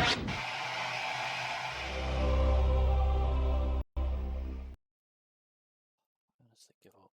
Honestly, give up.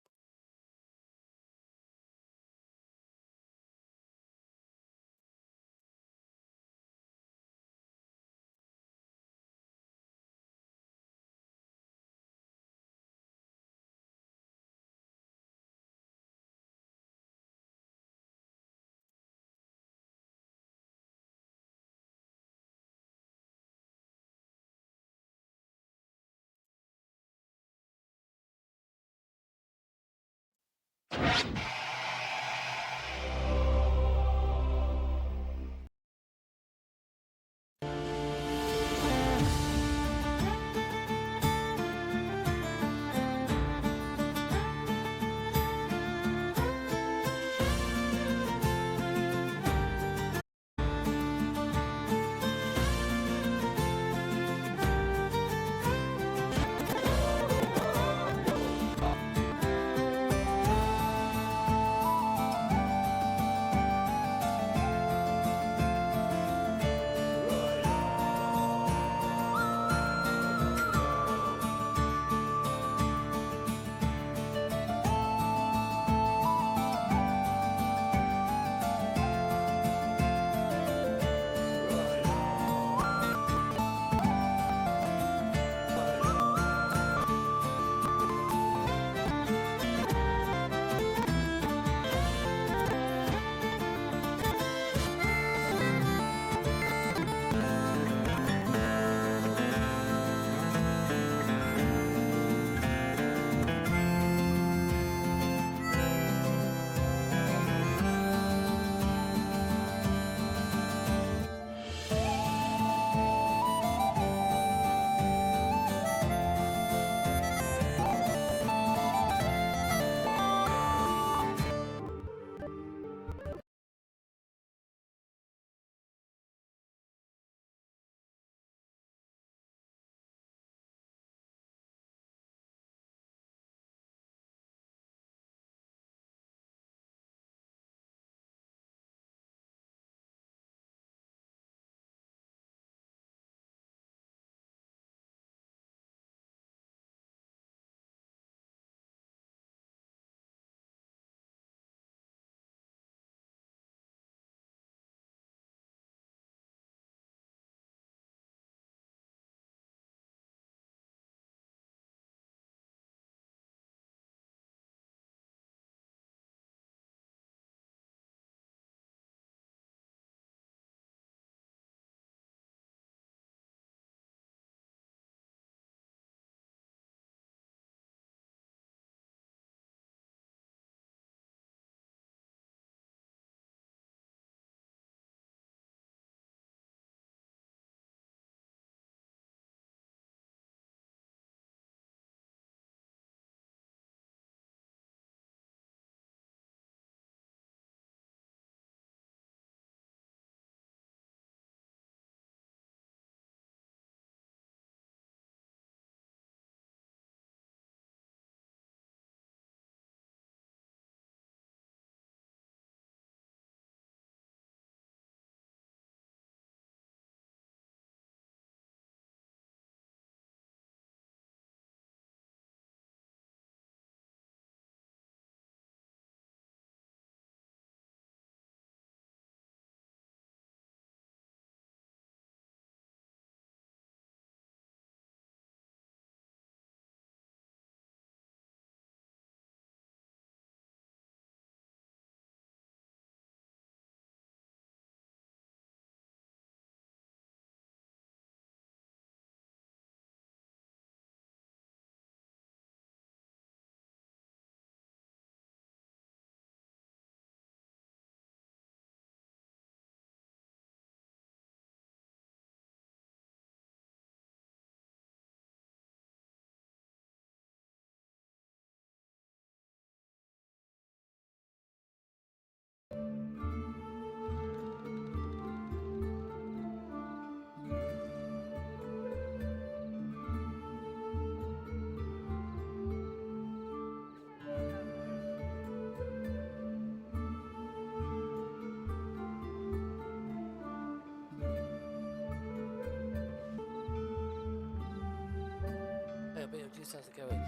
Beetlejuice, how's it going?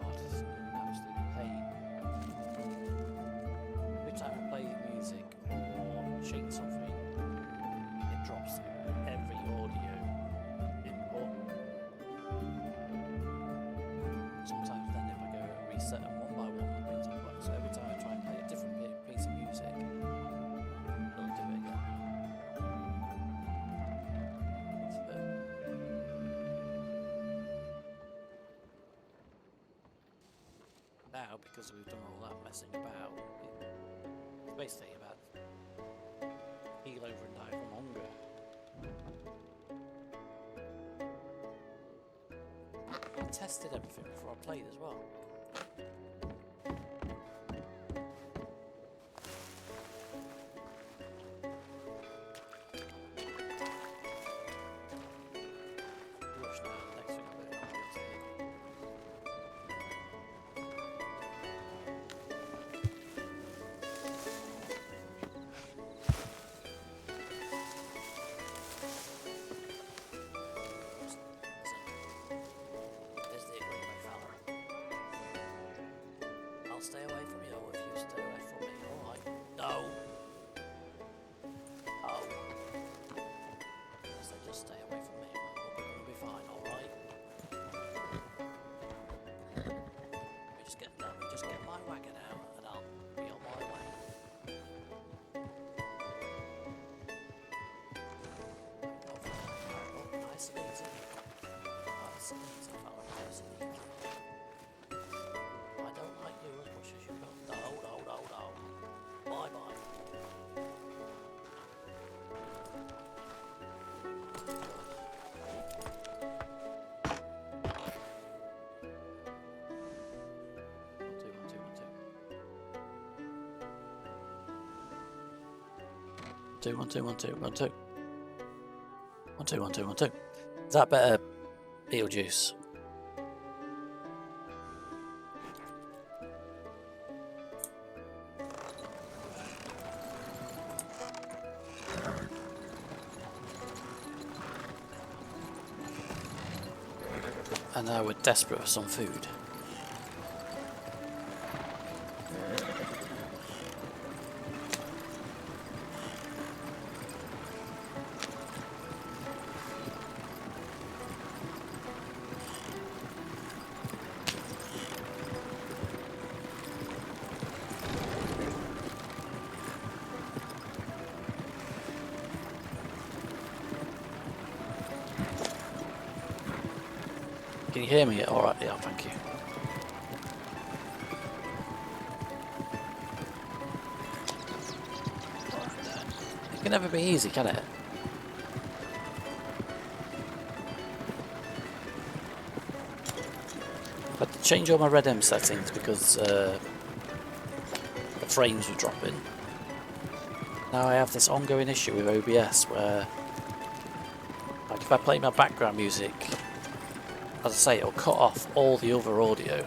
God, it's an absolute pain. Every time I play music or change something, it drops every audio input. Sometimes then if I go and reset them one by one, it brings them back. So every time I try and play a different piece of music, it'll do it again. Now, because we've done all that messing about, it's basically about heal over and die for longer. I tested everything before I played as well. Stay away from you if you stay away from me, alright? No! Oh. So just stay away from me, we'll be fine, alright? Let me just get my wagon out and I'll be on my way. Oh, nice and easy. Nice and easy, fella, nice and easy. I don't like you as much as you don't. No. Bye. One, two. 1, 2. Is that better, Beetlejuice? And now we're desperate for some food. Can you hear me? Alright, yeah, thank you. It can never be easy, can it? I had to change all my Red M settings because the frames were dropping. Now I have this ongoing issue with OBS where, like, if I play my background music, as I say, it'll cut off all the other audio.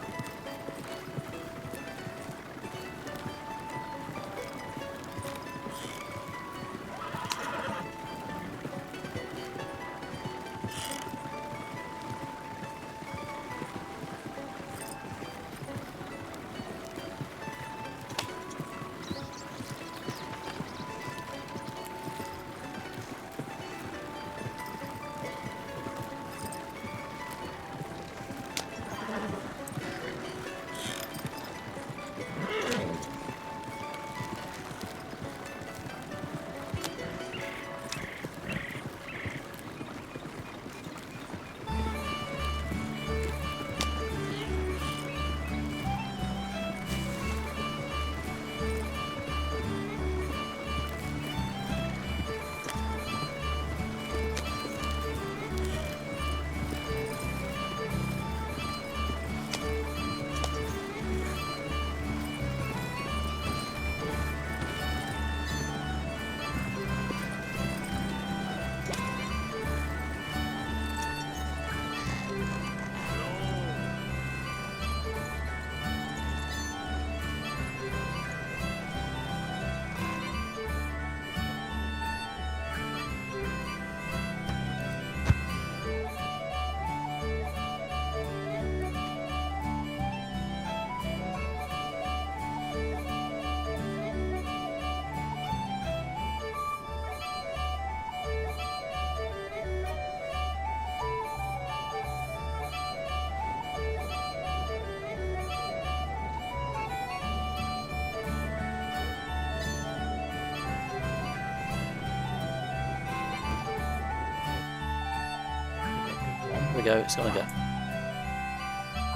go, it's gonna go.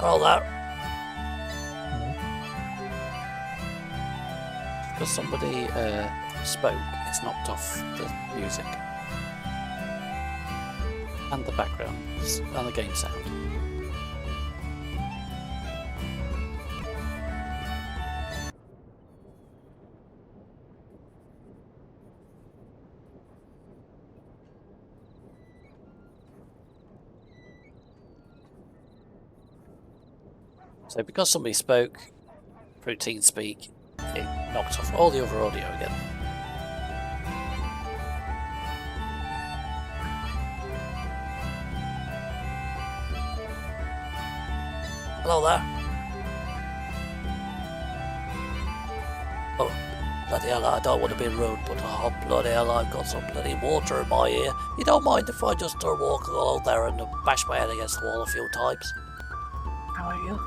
Roll that. Because somebody spoke, it's knocked off the music. And the background, and the game sound. So because somebody spoke through TeamSpeak, it knocked off all the other audio again. Hello there. Oh, bloody hell, I don't want to be rude, but oh, bloody hell, I've got some bloody water in my ear. You don't mind if I just walk along there and bash my head against the wall a few times? How are you?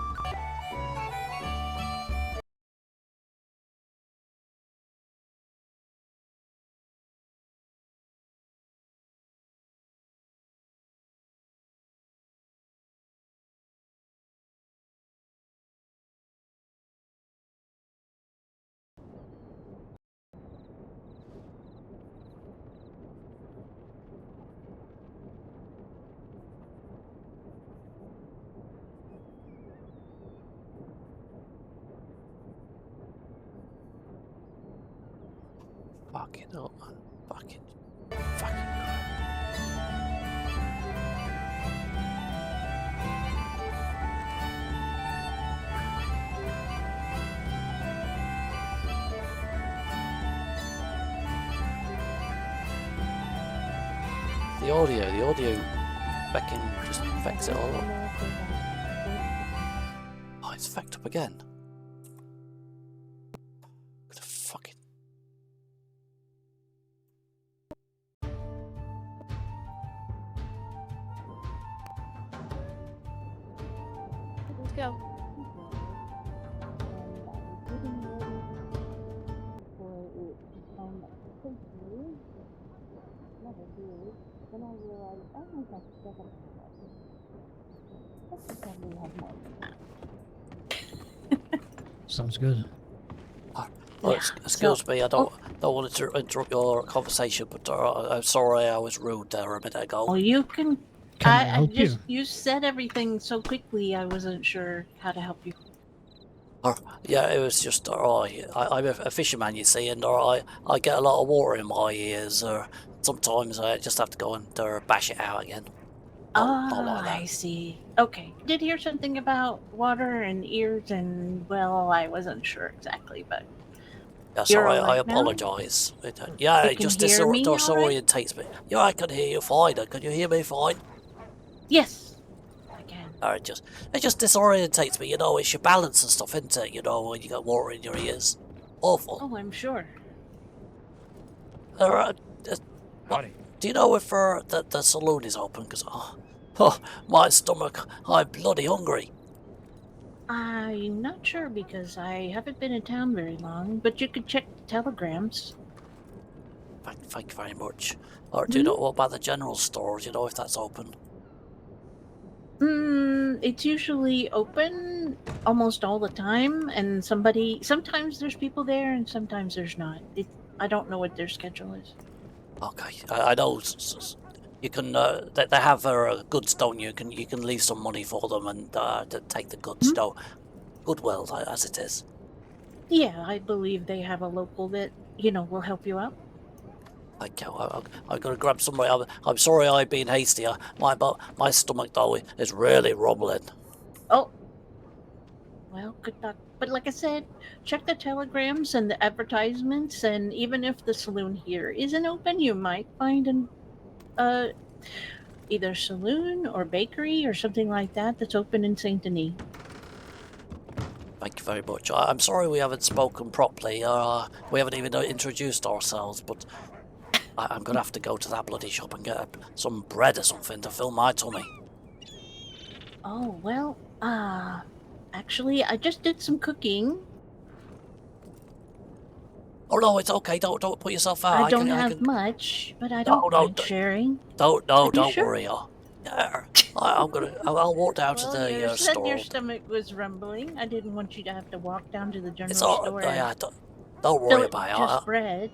Fucking hell, man. Fucking. The audio fucking just affects it all up. Oh, it's fucked up again. Gonna fucking. Let's go. Then I realized, oh my gosh, Sounds good. Well, excuse me, I don't want to interrupt your conversation, but I'm sorry I was rude there a minute ago. Well, you can. Can I help you? You said everything so quickly, I wasn't sure how to help you. Yeah, it was just I'm a fisherman, you see, and I get a lot of water in my ears. Sometimes I just have to go and bash it out again. Not like that. I see. Okay. Did hear something about water and ears, and well, I wasn't sure exactly, but Yeah, you're sorry, all I right now? apologise. Yeah, You it can just hear me all right? disorientates me. Yeah, I can hear you fine. Can you hear me fine? Yes, I can. It just disorientates me. You know, it's your balance and stuff, isn't it? You know, when you got water in your ears, awful. Oh, I'm sure. Howdy. Do you know if the saloon is open? Because my stomach, I'm bloody hungry. I'm not sure because I haven't been in town very long, but you could check the telegrams. Thank you very much. Or do you know what about the general store? Do you know if that's open? It's usually open almost all the time, and sometimes there's people there and sometimes there's not. I don't know what their schedule is. Okay, I know you can. They have goods, don't you? You can leave some money for them and to take the goods. No, Goodwill as it is. Yeah, I believe they have a local that, will help you out. Thank you. I've got to grab somebody. I'm sorry I've been hasty. My stomach though is really rumbling. Oh, well, good luck. But like I said, check the telegrams and the advertisements, and even if the saloon here isn't open, you might find an either saloon or bakery or something like that that's open in Saint Denis. Thank you very much. I'm sorry we haven't spoken properly. We haven't even introduced ourselves, but I'm going to have to go to that bloody shop and get some bread or something to fill my tummy. Oh, well, actually, I just did some cooking. Oh no, it's okay. Don't put yourself out. I don't have much, but I don't mind sharing. Don't worry. Yeah, I'll walk down to Well, the you said your store. stomach was rumbling. I didn't want you to have to walk down to the It's general all. store Yeah, and don't fill worry it about with it. just bread.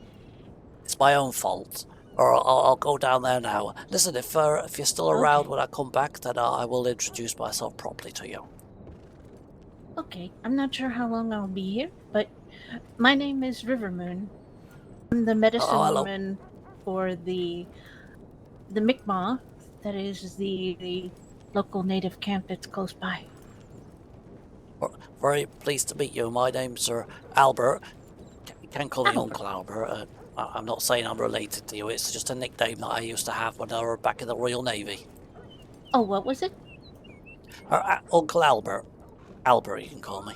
It's my own fault. Or I'll go down there now. Listen, if you're still around Okay. when I come back, then I will introduce myself properly to you. Okay, I'm not sure how long I'll be here, but my name is Rivermoon. I'm the medicine Hello. woman for the Mi'kmaq, that is the local native camp that's close by. Very pleased to meet you. My name's Albert. You can call me Albert. Uncle Albert. I'm not saying I'm related to you. It's just a nickname that I used to have when I was back in the Royal Navy. Oh, what was it? Uncle Albert. Albert, you can call me.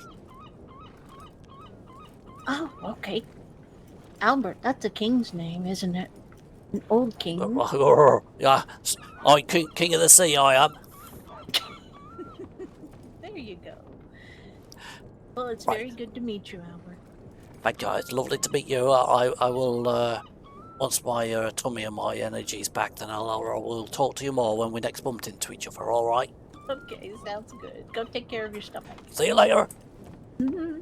Oh, okay. Albert, that's a king's name, isn't it? An old king. Yeah, I'm king of the sea, I am. There you go. Well, it's Right. very good to meet you, Albert. Thank you. It's lovely to meet you. I will, once my tummy and my energy's back, then I will talk to you more when we next bumped into each other, alright? Okay, sounds good. Go take care of your stomach. See you later. Mm-hmm.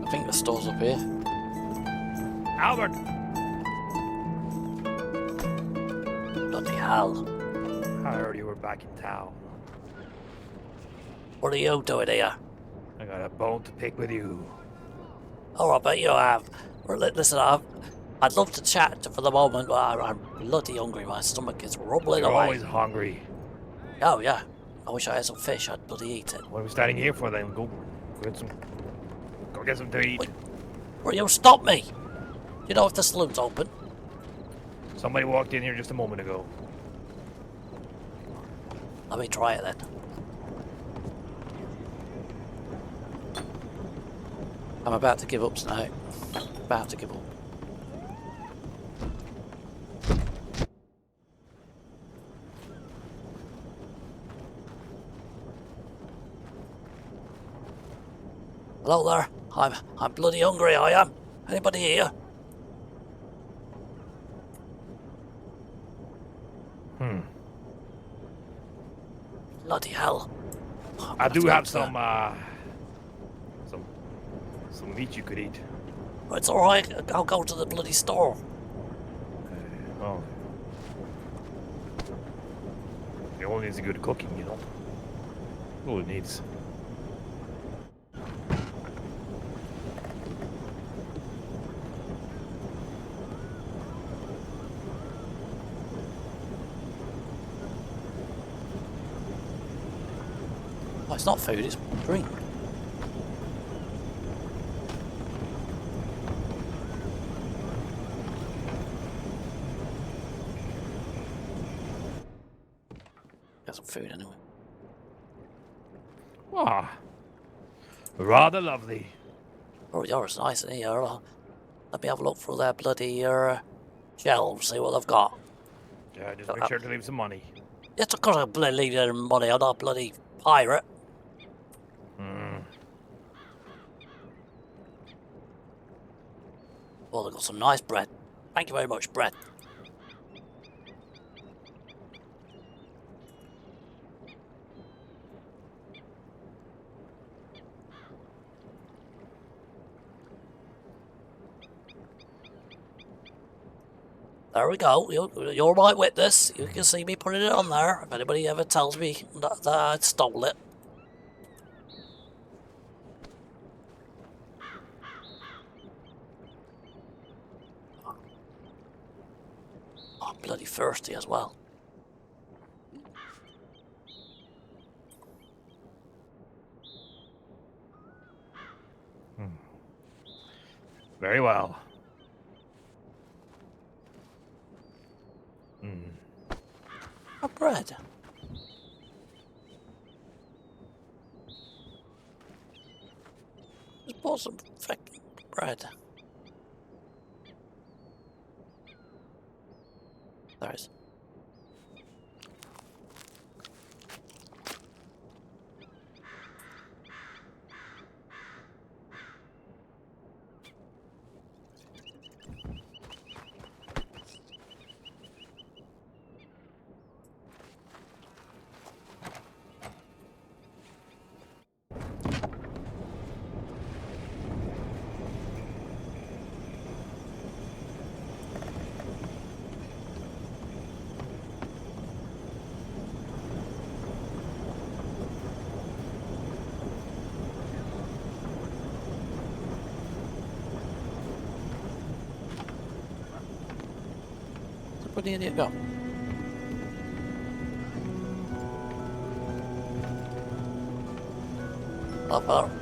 I think the store's up here. Albert! Bloody hell. I heard you were back in town. What are you doing here? I got a bone to pick with you. Oh, I bet you have. Well, listen, I'd love to chat for the moment, but I'm bloody hungry. My stomach is rumbling You're away. always hungry. Oh, yeah. I wish I had some fish. I'd bloody eat it. What are we standing here for then? Go get some. Go get some to eat. Wait. Will you stop me? Do you know if the saloon's open? Somebody walked in here just a moment ago. Let me try it then. I'm about to give up tonight. About to give up. Hello there. I'm bloody hungry, I am. Anybody here? Bloody hell. I do to have go to some meat you could eat. It's alright, I'll go to the bloody store. Oh. It only needs a good cooking, you know. All it needs. Oh, it's not food, it's drink. Got some food anyway. Ah. Rather lovely. Oh, yours nice in here. Let me have a look through their bloody shelves, see what they've got. Yeah, just make sure to leave some money. It's of course I bloody leave their money. I'm not a bloody pirate. Well, they've got some nice bread. Thank you very much, bread. There we go. You're my witness. You can see me putting it on there. If anybody ever tells me that I stole it. Oh, I'm bloody thirsty as well. Very well. A bread. Just bought some fucking bread. 'Cause There is. Where the idiot go? Up there.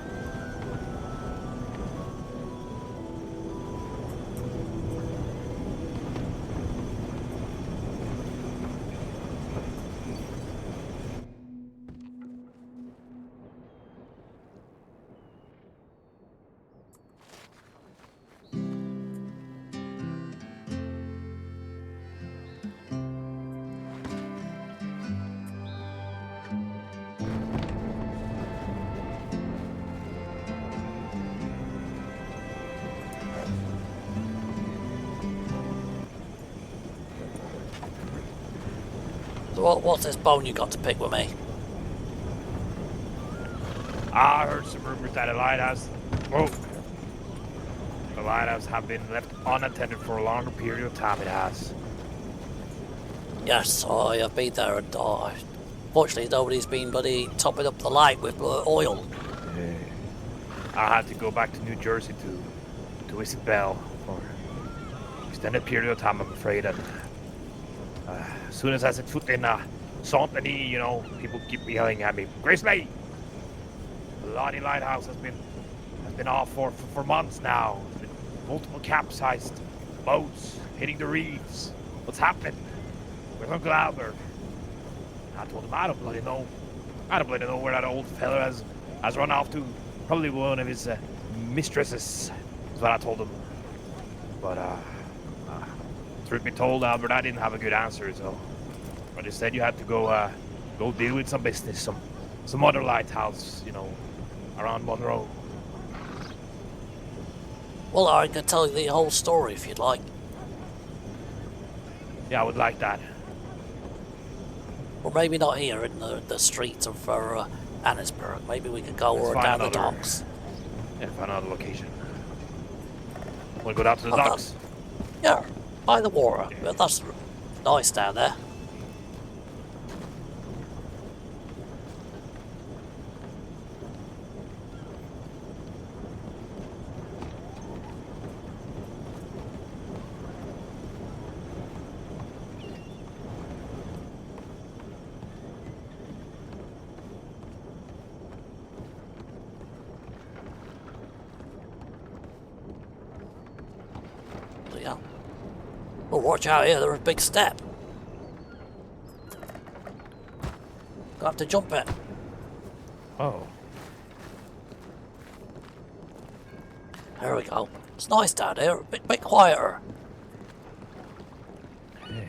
So what's this bone you got to pick with me? I heard some rumors that the lighthouse... Whoa. The lighthouse have been left unattended for a longer period of time, it has. Yes, I have been there and fortunately nobody's been bloody topping up the light with oil. I had to go back to New Jersey to visit Belle for an extended period of time, I'm afraid. And as soon as I set foot in Saint Denis, you know, people keep yelling at me, "Grace May! The bloody lighthouse has been off for months now. There's been multiple capsized boats hitting the reefs. What's happened with Uncle Albert?" I told him I don't bloody know. I don't bloody know where that old fella has run off to. Probably one of his mistresses, is what I told him. But truth be told, Albert, I didn't have a good answer, so I just said you had to go deal with some business, some other lighthouse, you know, around Monroe. Well, I can tell you the whole story if you'd like. Yeah, I would like that. Or maybe not here in the streets of Annisburg. Maybe we could go down the docks. Yeah, find another location. Want to go down to the docks? Yeah, by the water. Yeah. That's nice down there. Yeah. Well, watch out here, there's a big step. Got to jump it. Oh. There we go. It's nice down here, a bit quieter. Hey.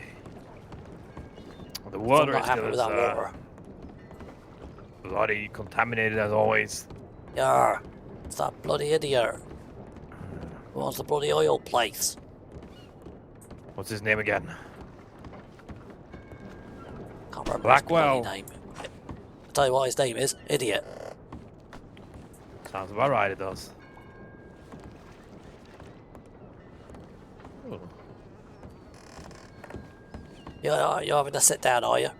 Well, the water I'm is not happy with that water. Bloody contaminated as always. Yeah, it's that bloody idiot. Who wants the bloody oil place? What's his name again? Can't remember Blackwell. his bloody name. I'll tell you what his name is. Idiot. Sounds about right, it does. Oh. You're having to sit down, are you?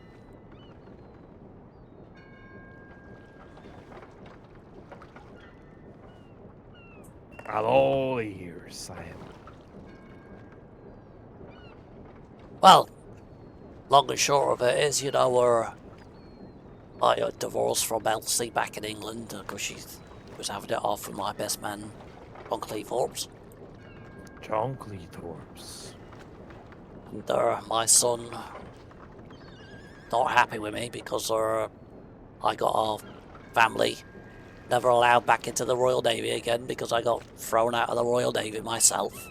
I'll all ears, I am. Well, long and short of it is, you know, I got divorced from Elsie back in England because she was having it off with my best man, John Cleethorpes. John Cleethorpes. And my son not happy with me because I got our family never allowed back into the Royal Navy again because I got thrown out of the Royal Navy myself.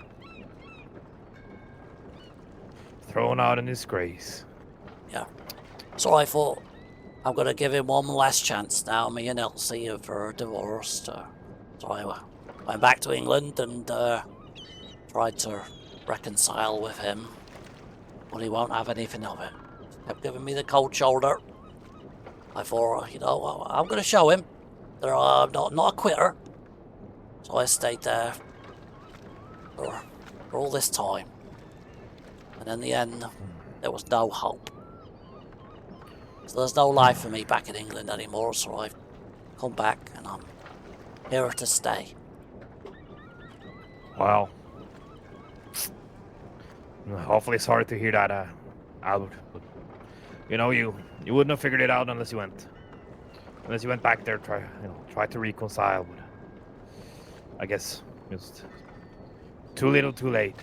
thrown out in disgrace. Yeah. So I thought I'm gonna give him one last chance now. Me and Elsie have divorced. So I went back to England and tried to reconcile with him, but he won't have anything of it. Kept giving me the cold shoulder. I thought, you know, I'm gonna show him that I'm not a quitter. So I stayed there for all this time, and in the end, there was no hope. So there's no life for me back in England anymore, so I've come back and I'm here to stay. Well, awfully sorry to hear that, Albert. But, you know, you wouldn't have figured it out unless you went back there, try to reconcile. But I guess just too little, too late.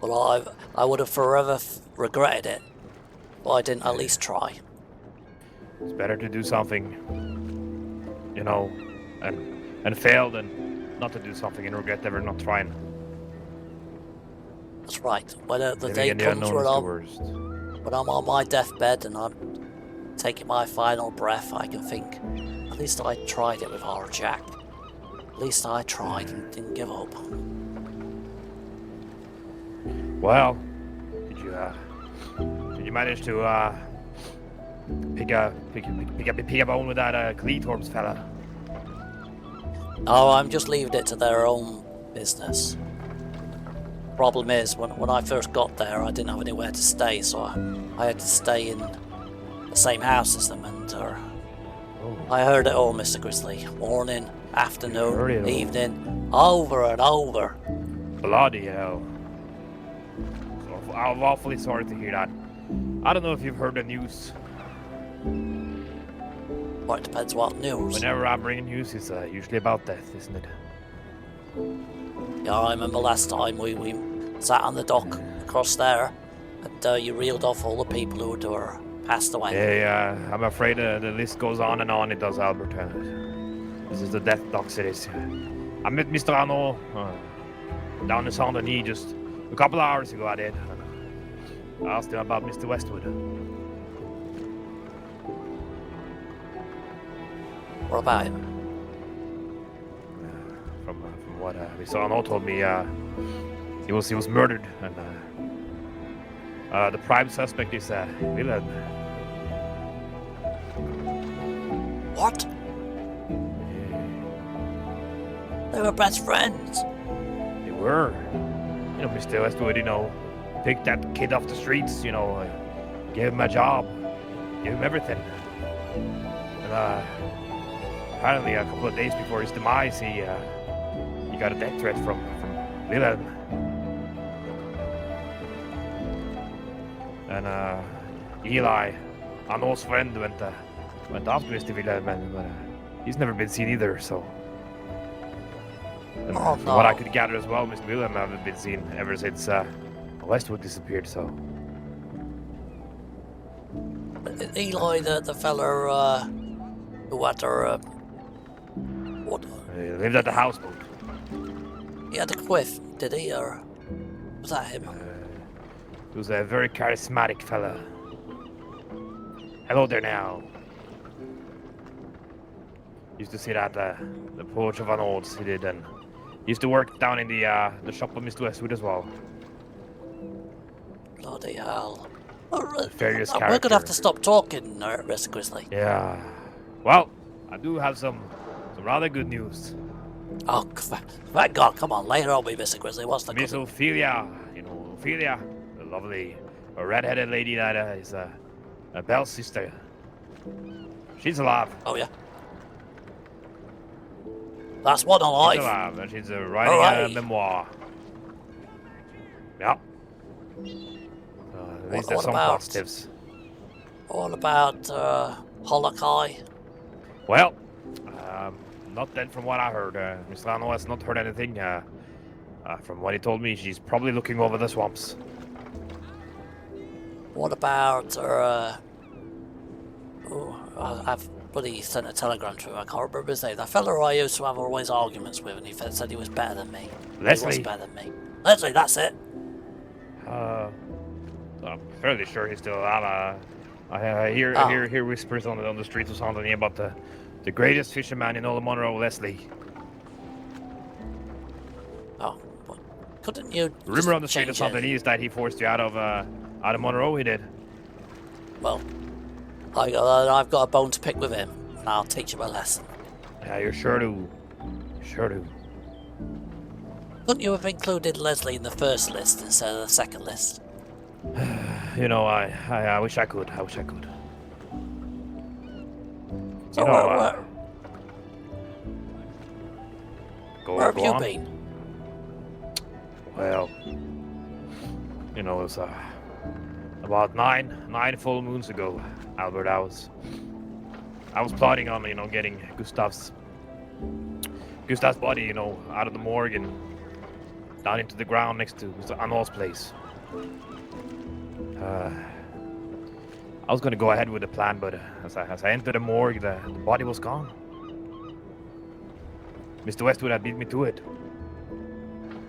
Well, I would have forever regretted it, but I didn't at least try. It's better to do something, you know, and fail than not to do something and regret ever not trying. That's right. When the Living day in the comes unknown when is the worst. I'm on my deathbed and I'm taking my final breath, I can think, at least I tried it with our Jack. At least I tried and didn't give up. Well, did you manage to pick up a bone with that Cleethorpes fella? No, I'm just leaving it to their own business. Problem is, when I first got there, I didn't have anywhere to stay, so I had to stay in the same house as them, and I heard it all, Mr. Grizzly. Morning, afternoon, evening, over and over. Bloody hell. I'm awfully sorry to hear that. I don't know if you've heard the news. Well, it depends what news. Whenever I bring news, it's usually about death, isn't it? Yeah, I remember last time we sat on the dock across there, and you reeled off all the people who were passed away. Yeah, I'm afraid the list goes on and on, it does, Albert. This is the death dock cities. I met Mr. Arnaud down in Saint-Denis just a couple of hours ago, I did. I asked him about Mr. Westwood. What about him? From what Mr. Arnaud told me, he was murdered, and the prime suspect is Wilhelm. What? They were best friends. They were. You know, Mr. Westwood, picked that kid off the streets, gave him a job, gave him everything. And apparently a couple of days before his demise, he got a death threat from Wilhelm. And Eli, Arnaud's friend, went after Mr. Wilhelm, but he's never been seen either, so... And from what I could gather as well, Mr. Wilhelm hasn't been seen ever since Westwood disappeared, so... Eli, the fella who had her... what? He lived at the houseboat. He had a quiff, did he, or was that him? He was a very charismatic fella. Hello there now. Used to sit at the porch of Arnaud's, he did, and used to work down in the shop of Mr. Westwood as well. Bloody hell. Various We're gonna have to stop talking, Mr. Grizzly. Yeah. Well, I do have some rather good news. Oh, thank God, come on, lay it on me, Mr. Grizzly. What's the Miss good? Ophelia, Ophelia, the lovely red-headed lady that is Belle's sister. She's alive. Oh, yeah. That's one alive. She's alive, and she's writing a memoir. Yeah. At least there's some positives. What about Holocaust? Well, not dead from what I heard. Mr. Arnaud has not heard anything. From what he told me, she's probably looking over the swamps. What about I've bloody sent a telegram to him. I can't remember his name. That fella I used to have always arguments with, and he said he was better than me. Leslie. He was better than me. Leslie, that's it. I'm fairly sure he's still alive. I hear whispers on the streets or something about the greatest fisherman in all of Monroe, Leslie. Oh, but couldn't you Rumor just on the street of change something it? is that he forced you out of Monroe. He did. Well, I've got a bone to pick with him, and I'll teach him a lesson. Yeah, you're sure to. Sure to. Couldn't you have included Leslie in the first list instead of the second list? You know, I wish I could. I wish I could. So You know, where have go you on. been? Well, you know, it was about nine full moons ago, Albert. I was plotting on, you know, getting Gustav's body, you know, out of the morgue and down into the ground next to Mr. Arnold's place. I was gonna go ahead with the plan, but as I entered the morgue, the body was gone. Mr. Westwood had beat me to it.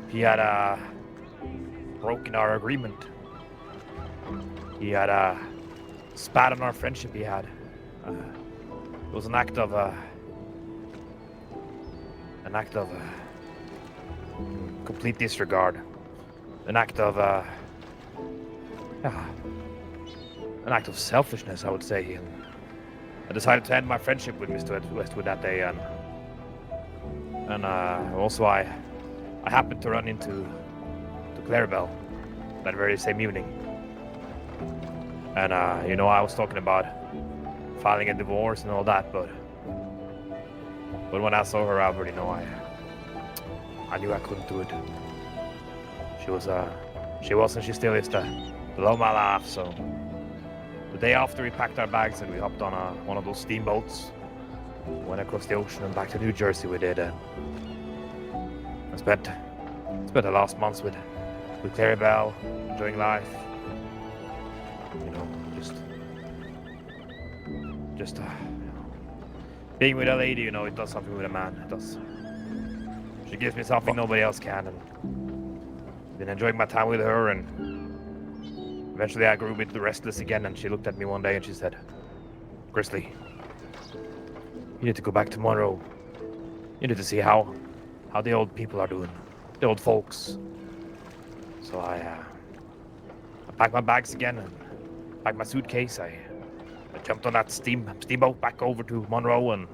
He had broken our agreement. He had spat on our friendship. It was an act of complete disregard. An act of selfishness, I would say. And I decided to end my friendship with Mr. Westwood that day, and also I happened to run into Clarabelle that very same evening. And you know, I was talking about filing a divorce and all that, but when I saw her, Albert, you know, I knew I couldn't do it. She was and she still is the love of my life. So the day after we packed our bags and we hopped on one of those steamboats, went across the ocean and back to New Jersey. We did. I spent the last months with Clarabelle, enjoying life. You know, just being with a lady, you know, it does something with a man. It does. She gives me something nobody else can, and been enjoying my time with her. And eventually, I grew a bit restless again, and she looked at me one day and she said, "Grizzly, you need to go back to Monroe. You need to see how the old people are doing, the old folks." So I packed my bags again and packed my suitcase. I jumped on that steamboat back over to Monroe, and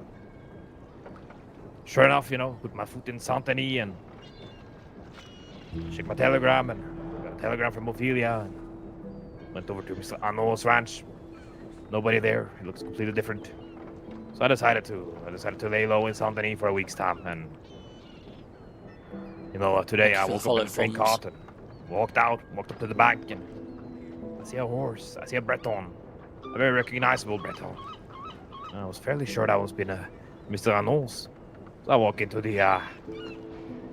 sure enough, you know, put my foot in Saint Denis and checked my telegram, and got a telegram from Ophelia, and went over to Mr. Arnold's ranch. Nobody there. It looks completely different. So I decided to lay low in Saint Denis for a week's time, and you know, today I woke up in a train cart and walked up to the bank, and I see a horse. I see a Breton, a very recognizable Breton. And I was fairly sure that was been Mr. Arnold's. So I walk into the,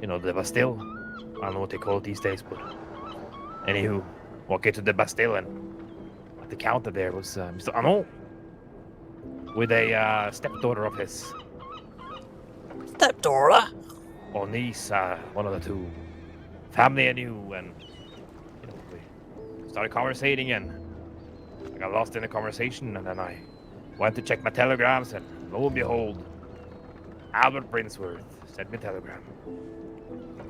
you know, the Bastille. I don't know what they call it these days, but anywho, walk into the Bastille, and at the counter there was Mr. Arnold with a stepdaughter of his. Stepdaughter? Or niece, one of the two. Family I knew, and you know, we started conversating, and I got lost in the conversation, and then I went to check my telegrams, and lo and behold, Albert Brinsworth sent me a telegram.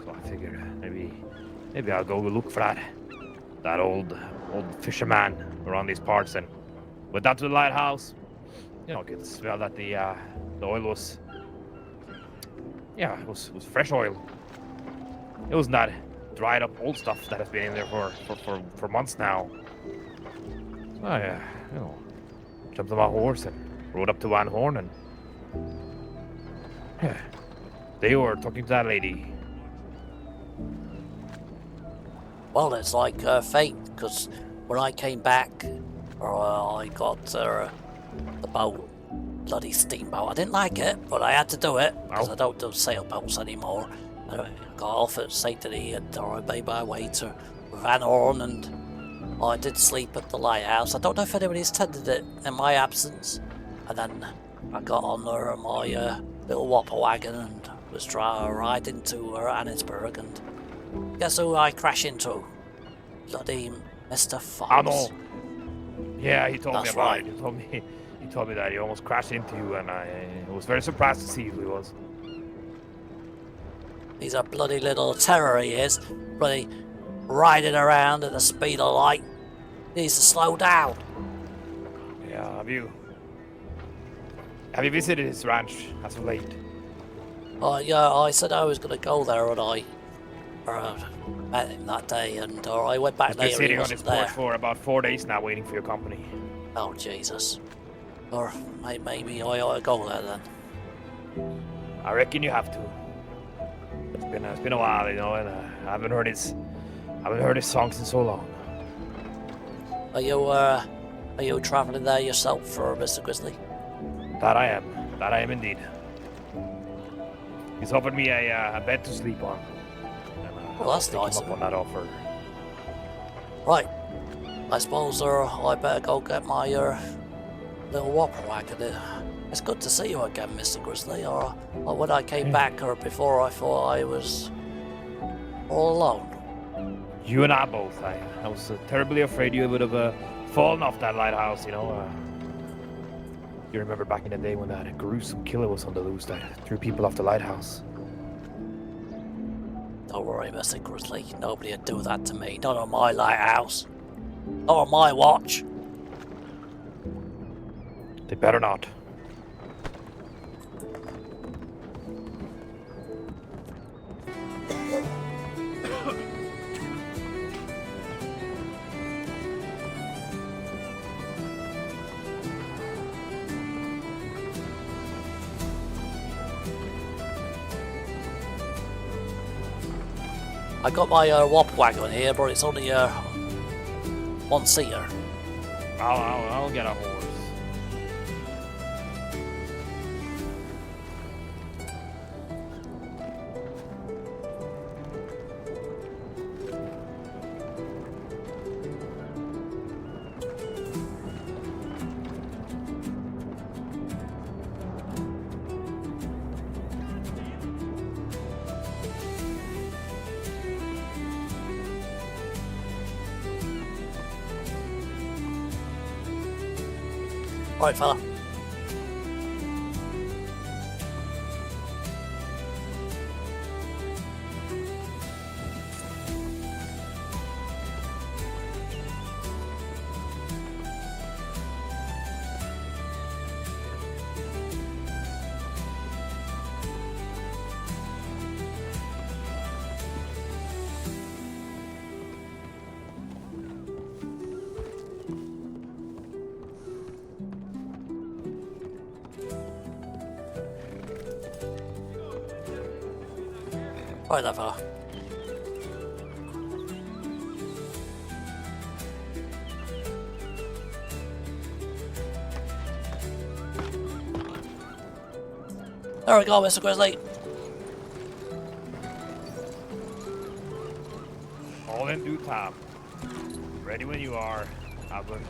So I figured maybe I'll go look for that old fisherman around these parts, and went down to the lighthouse. You know, could smell that the oil was, yeah, it was fresh oil. It wasn't that dried up old stuff that has been in there for months now. So I, you know, jumped on my horse and rode up to Van Horn, and yeah, they were talking to that lady. Well, it's like fate, because when I came back, I got the boat, bloody steamboat. I didn't like it, but I had to do it, because I don't do sailboats anymore. I got off at St. Denis, and I made my way to Van Horn, and I did sleep at the lighthouse. I don't know if anybody's tended it in my absence. And then I got on my little whopper wagon and was trying to ride into Annisburg, and guess who I crash into? Bloody Mr. Fox. I know. Yeah, he told me That's about right. it. He told me that he almost crashed into you, and I was very surprised to see who he was. He's a bloody little terror, he is. Bloody riding around at the speed of light. He needs to slow down. Yeah, have you visited his ranch as of late? Yeah, I said I was going to go there, and I met him that day, and I went back He's been later. He sitting on his wasn't porch there. for about 4 days now, waiting for your company. Oh Jesus! Or maybe I ought to go there then. I reckon you have to. It's been a while, you know, and I haven't heard his songs in so long. Are you traveling there yourself, for Mr. Grizzly? That I am indeed. He's offered me a bed to sleep on. And, Well, that's I'll nice. take him up on that offer. Right. I suppose I better go get my little whopper wagon. It's good to see you again, Mr. Grizzly. Or when I came back, or before, I thought I was all alone. You and I both. I was terribly afraid you would have fallen off that lighthouse, you know. You remember back in the day when that gruesome killer was on the loose that threw people off the lighthouse? Don't worry, Mr. Grizzly. Nobody would do that to me. Not on my lighthouse. Not on my watch. They better not. I got my whopper wagon here, but it's only one seater. I'll get a horse. Alright, fella. Alright, there, fella. There we go, Mr. Grizzly. All in due time. Ready when you are, Albert.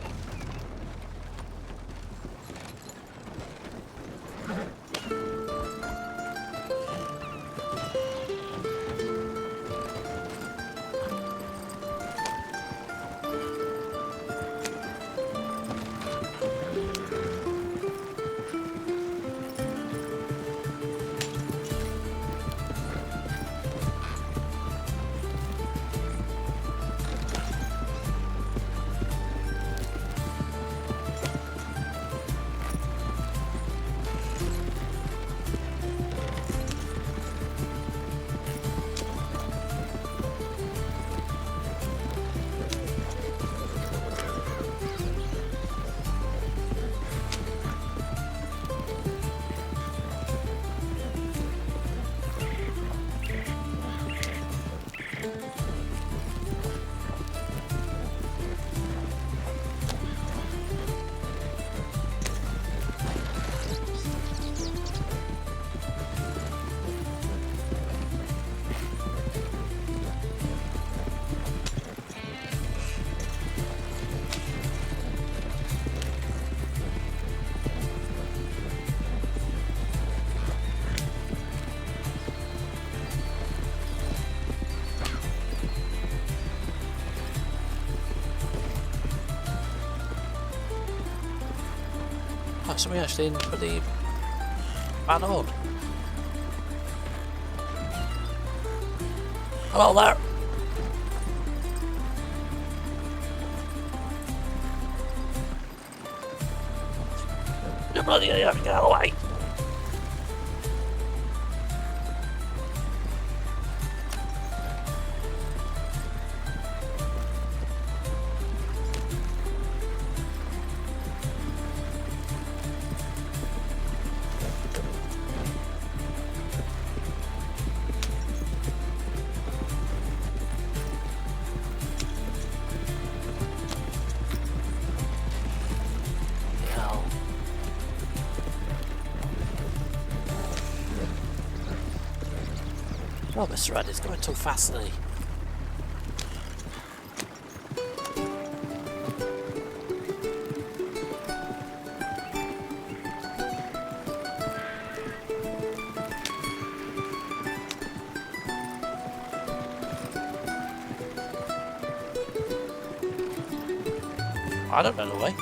Oh, so we actually in for the man on. Hello there. You bloody hell, you have to get out of the way. Oh, Mr. Red is going too fast, isn't he? I don't know the way.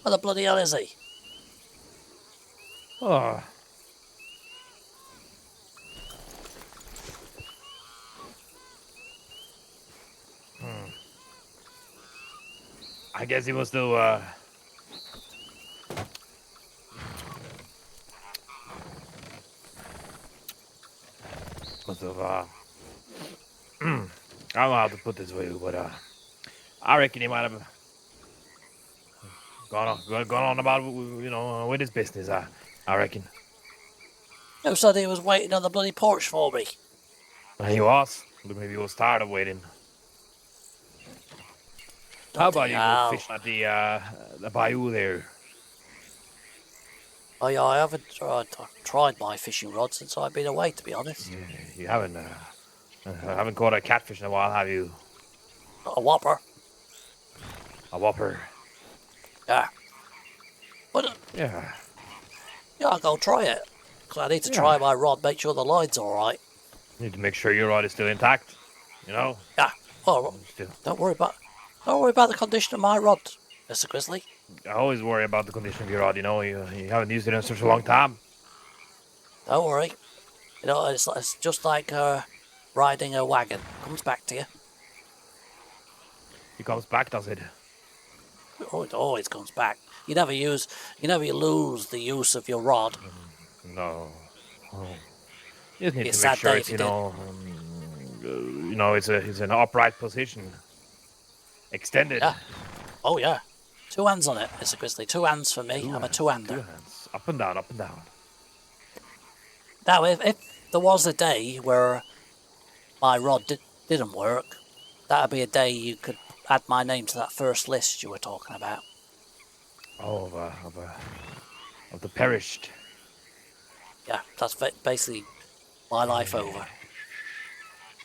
What the bloody hell is he? Oh. I guess he must have, I don't know how to put this way, but, I reckon he might have gone on about, with his business, I reckon. Who said he was waiting on the bloody porch for me? He was, but maybe he was tired of waiting. How about you go fishing at the bayou there? Oh yeah, I haven't tried my fishing rod since I've been away, to be honest. Yeah, you haven't caught a catfish in a while, have you? Not a whopper. A whopper. Yeah. But Yeah. yeah, I'll go try it. Because I need to try my rod, make sure the line's alright. Need to make sure your rod is still intact, you know? Yeah. Oh, don't worry about the condition of my rod, Mr. Grizzly. I always worry about the condition of your rod, you know? You haven't used it in such a long time. Don't worry. You know, it's just like riding a wagon. Comes back to you. It comes back, does it? Oh, it always comes back. You never lose the use of your rod. No. Oh. You just Be need a to make sad sure day it's, if you did. it's an upright position. Extended. Yeah. Oh yeah. 2 hands on it, Mr. Grizzly. 2 hands for me. I'm a two-hander. 2 hands. Up and down, up and down. Now, if there was a day where my rod didn't work, that'd be a day you could add my name to that first list you were talking about. Oh, of the perished. Yeah, that's basically my life over.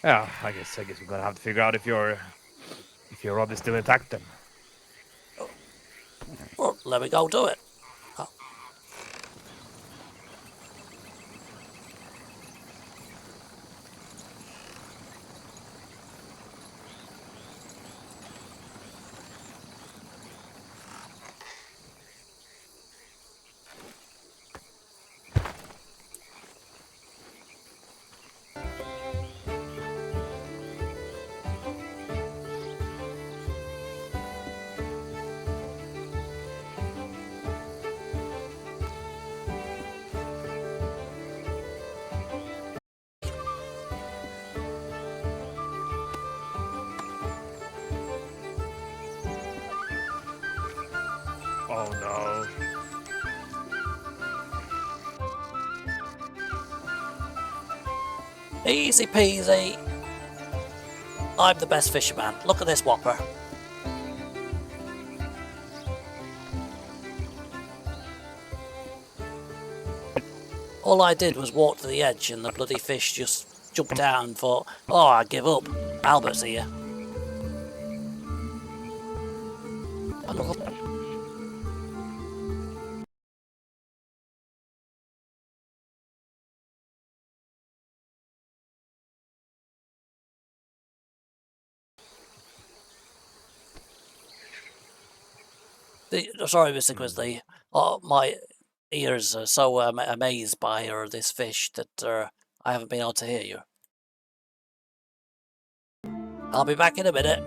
Yeah, I guess we're gonna have to figure out if your rod is still intact then. Well, let me go do it. Oh no. Easy peasy. I'm the best fisherman. Look at this whopper. All I did was walk to the edge and the bloody fish just jumped out and thought, oh, I give up. Albert's here. Sorry, Mr. Grizzly. Oh, my ears are so amazed by this fish that I haven't been able to hear you. I'll be back in a minute.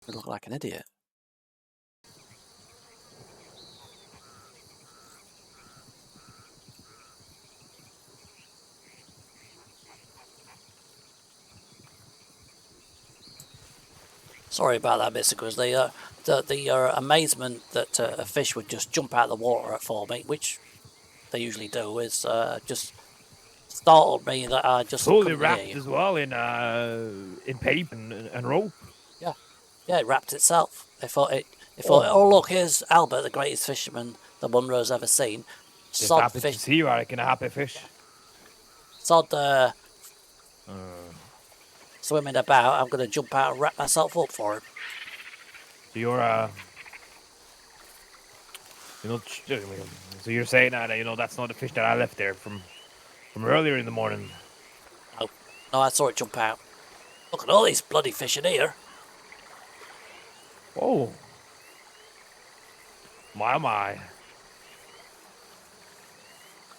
I look like an idiot. Sorry about that, Mr. Grizzly. The amazement that a fish would just jump out of the water for me, which they usually do, is just startled me that I just Fully couldn't hear wrapped you. as well in tape and rope. Yeah, it wrapped itself. They thought, Oh. oh look, here's Albert, the greatest fisherman the Monroe's ever seen. If Sod happy fish, to see you, I reckon a happy fish. sod swimming about. I'm going to jump out and wrap myself up for him. So you're so you're saying that that's not the fish that I left there from earlier in the morning. No, I saw it jump out. Look at all these bloody fish in here. Oh. My, oh my.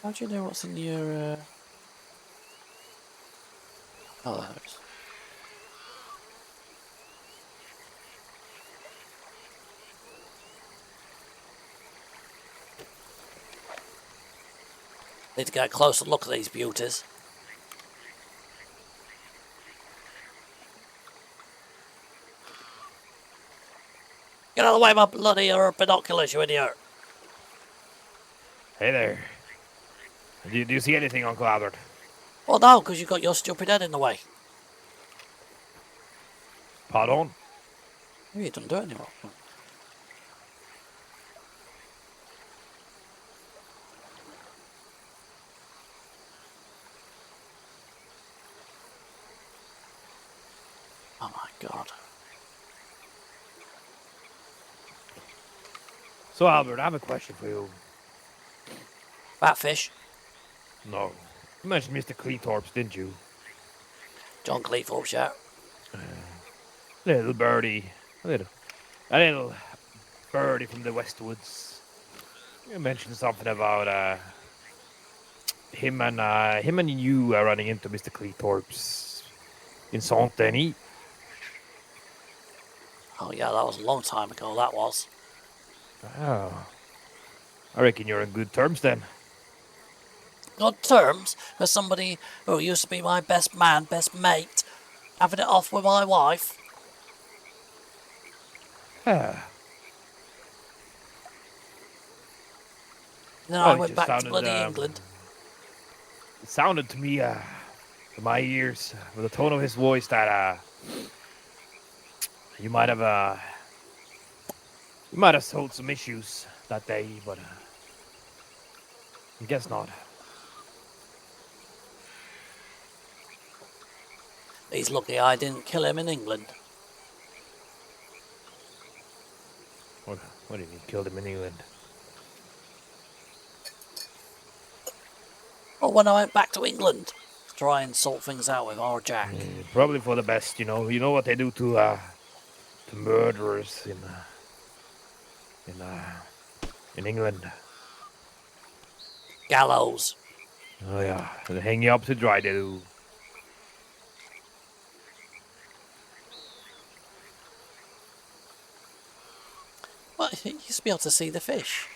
How do you know what's in your... Oh, there it is. Need to get a closer look at these beauties. Get out of the way, my bloody binoculars, you idiot. Hey there. Do you see anything, Uncle Albert? Well, no, because you've got your stupid head in the way. Pardon? Maybe you don't do it anymore. God. So, Albert, I have a question for you. Batfish. No. You mentioned Mr. Cleethorpes, didn't you? John Cleethorpes, yeah. Little birdie. A little birdie from the Westwoods. You mentioned something about him and you running into Mr. Cleethorpes in Saint Denis. Oh, yeah, that was a long time ago, that was. Oh. I reckon you're on good terms then. Good terms for somebody who used to be my best man, best mate, having it off with my wife. Ah. Then Well, I it went just back to sounded, bloody England. It sounded to me, to my ears, with the tone of his voice, that you might have sold some issues that day, but I guess not. He's lucky I didn't kill him in England. What do you mean, killed him in England? Well, when I went back to England to try and sort things out with our Jack. Probably for the best, you know. You know what they do to murderers in England. Gallows. Oh yeah, they hang you up to dry. They do. Well, you used to be able to see the fish.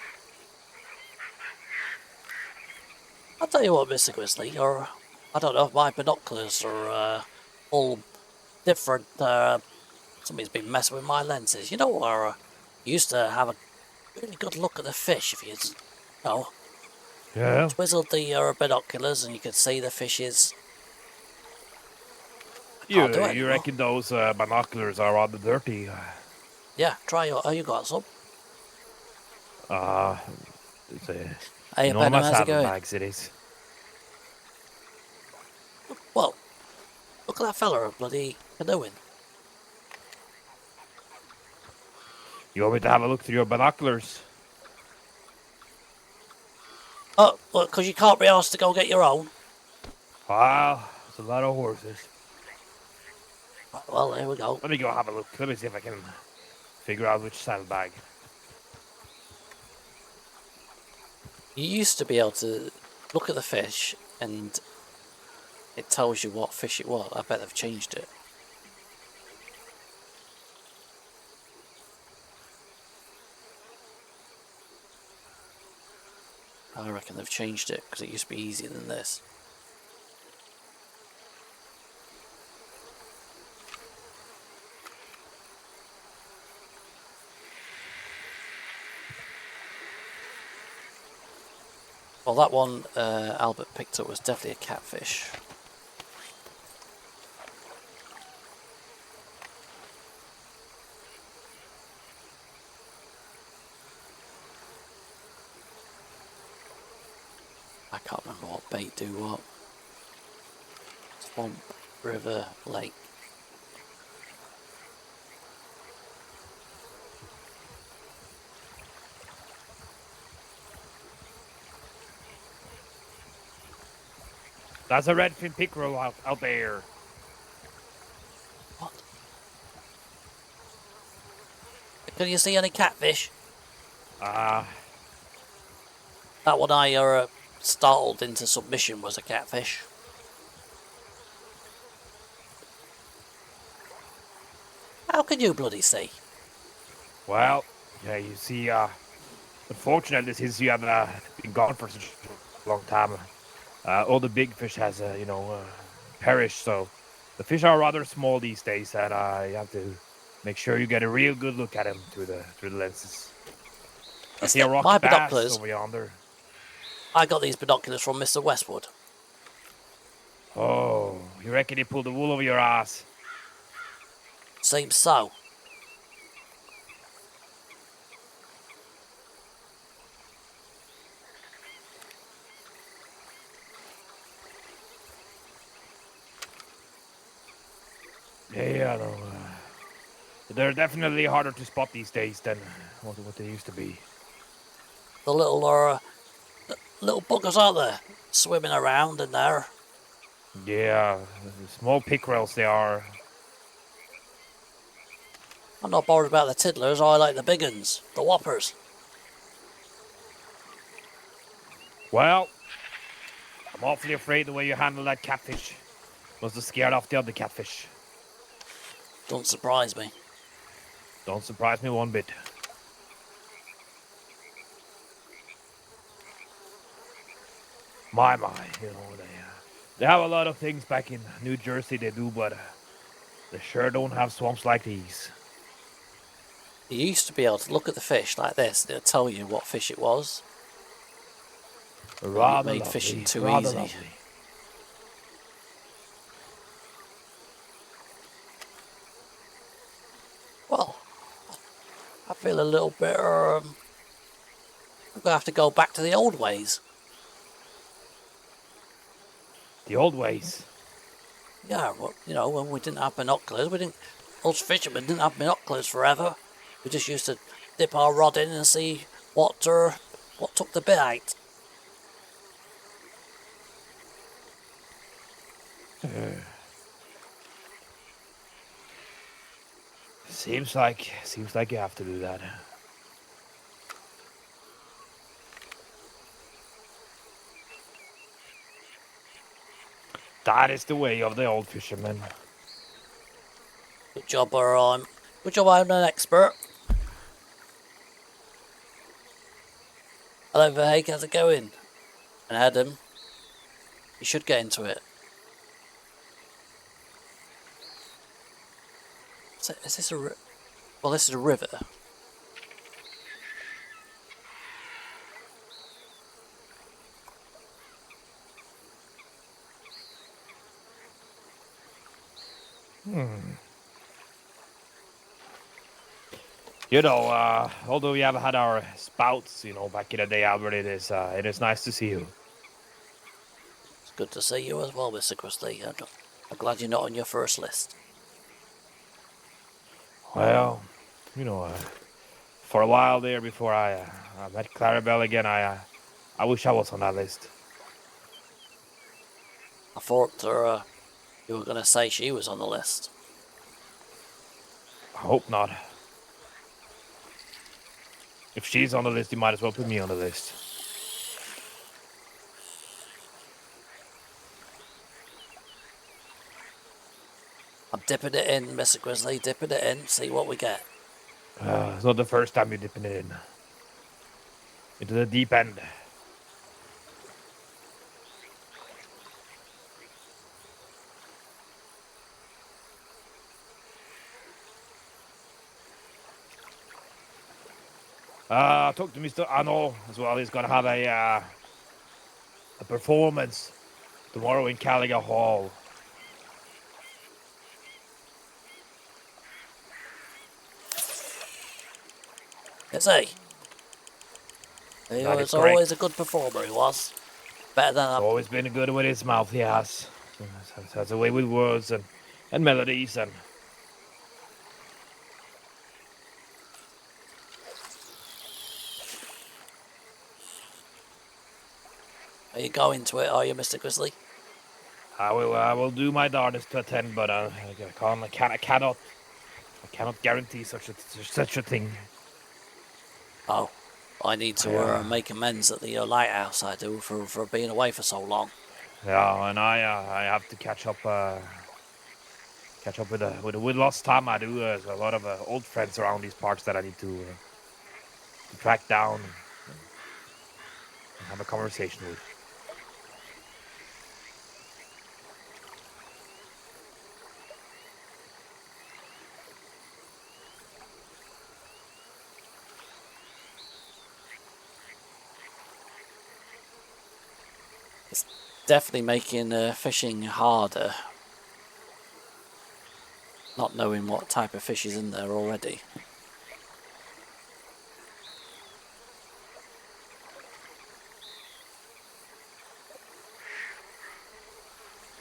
I'll tell you what, Mr. Grizzly, or I don't know if my binoculars are all different. Somebody's been messing with my lenses. You know, you used to have a really good look at the fish if you know, Yeah. twizzled the binoculars and you could see the fishes. I You can't do it you anymore. reckon those binoculars are rather dirty? Yeah, try your. Oh, you got some? It's a, Hey, in one of Benham, my how's it going? saddlebags it is. Well, look at that fella bloody canoeing. You want me to have a look through your binoculars? Oh, well, because you can't be asked to go get your own. Wow, it's a lot of horses. Right, well, there we go. Let me go have a look. Let me see if I can figure out which saddlebag. You used to be able to look at the fish and it tells you what fish it was. I bet they've changed it. I reckon they've changed it because it used to be easier than this. Well, that one Albert picked up was definitely a catfish. I can't remember what bait do what. Swamp, river, lake. That's a redfin pickerel out there. What? Can you see any catfish? That one I startled into submission was a catfish. How can you bloody see? Well, yeah, you see, unfortunately, since you have been gone for such a long time, all the big fish has, perished. So the fish are rather small these days, and you have to make sure you get a real good look at them through the lenses. I see a rock my bass binoculars? over yonder. I got these binoculars from Mr. Westwood. Oh, you reckon he pulled the wool over your ass? Seems so. Yeah, I know. They're definitely harder to spot these days than what they used to be. The little buggers, aren't there? Swimming around in there. Yeah, small pickerels they are. I'm not bothered about the tiddlers, I like the big uns, the whoppers. Well, I'm awfully afraid the way you handle that catfish must have scared off the other catfish. Don't surprise me. Don't surprise me one bit. My, you know, they have a lot of things back in New Jersey they do, but they sure don't have swamps like these. You used to be able to look at the fish like this, and it'll tell you what fish it was. Rather made lovely, fishing too rather easy. lovely. Well, I feel a little bit, I'm gonna have to go back to the old ways. The old ways. Yeah, well, you know, when we didn't have binoculars, us fishermen didn't have binoculars forever. We just used to dip our rod in and see what took the bait. Seems like you have to do that. That is the way of the old fishermen. Good job, I'm an expert. Hello, Verhaeg, how's it going? And Adam, you should get into it. Is this well, this is a river. You know, although we have had our spouts, you know, back in the day, Albert, it is nice to see you. It's good to see you as well, Mr. Krusty. I'm glad you're not on your first list. Well, you know, for a while there before I met Clarabelle again, I wish I was on that list. I thought you were going to say she was on the list. I hope not. If she's on the list, you might as well put me on the list. I'm dipping it in, Mr. Grizzly, dipping it in, see what we get. It's not the first time you're dipping it in. Into the deep end. I talked to Mr. Arnold as well. He's gonna have a performance tomorrow in Gallagher Hall. Is he? It's always a good performer, he was. Better than He's always been good with his mouth, he has. Has a way with words and melodies and... Are you going to it, are you, Mr. Grizzly? I will do my darndest to attend, but I cannot guarantee such a thing. Oh, I need to make amends at the lighthouse, I do, for being away for so long. Yeah, and I have to catch up with lost time. I do. There's a lot of old friends around these parts that I need to track down and have a conversation with. It's definitely making fishing harder. Not knowing what type of fish is in there already.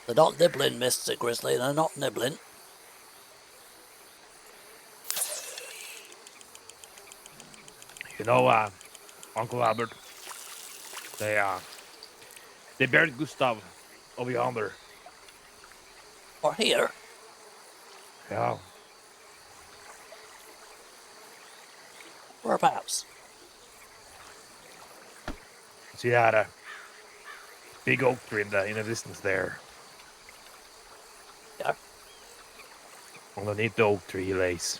They're not nibbling, Mr. Grizzly, they're not nibbling. know, Uncle Albert, they buried Gustav over yonder. Or here? Yeah. Whereabouts? See that big oak tree in the distance there. Yeah. Underneath the oak tree he lays.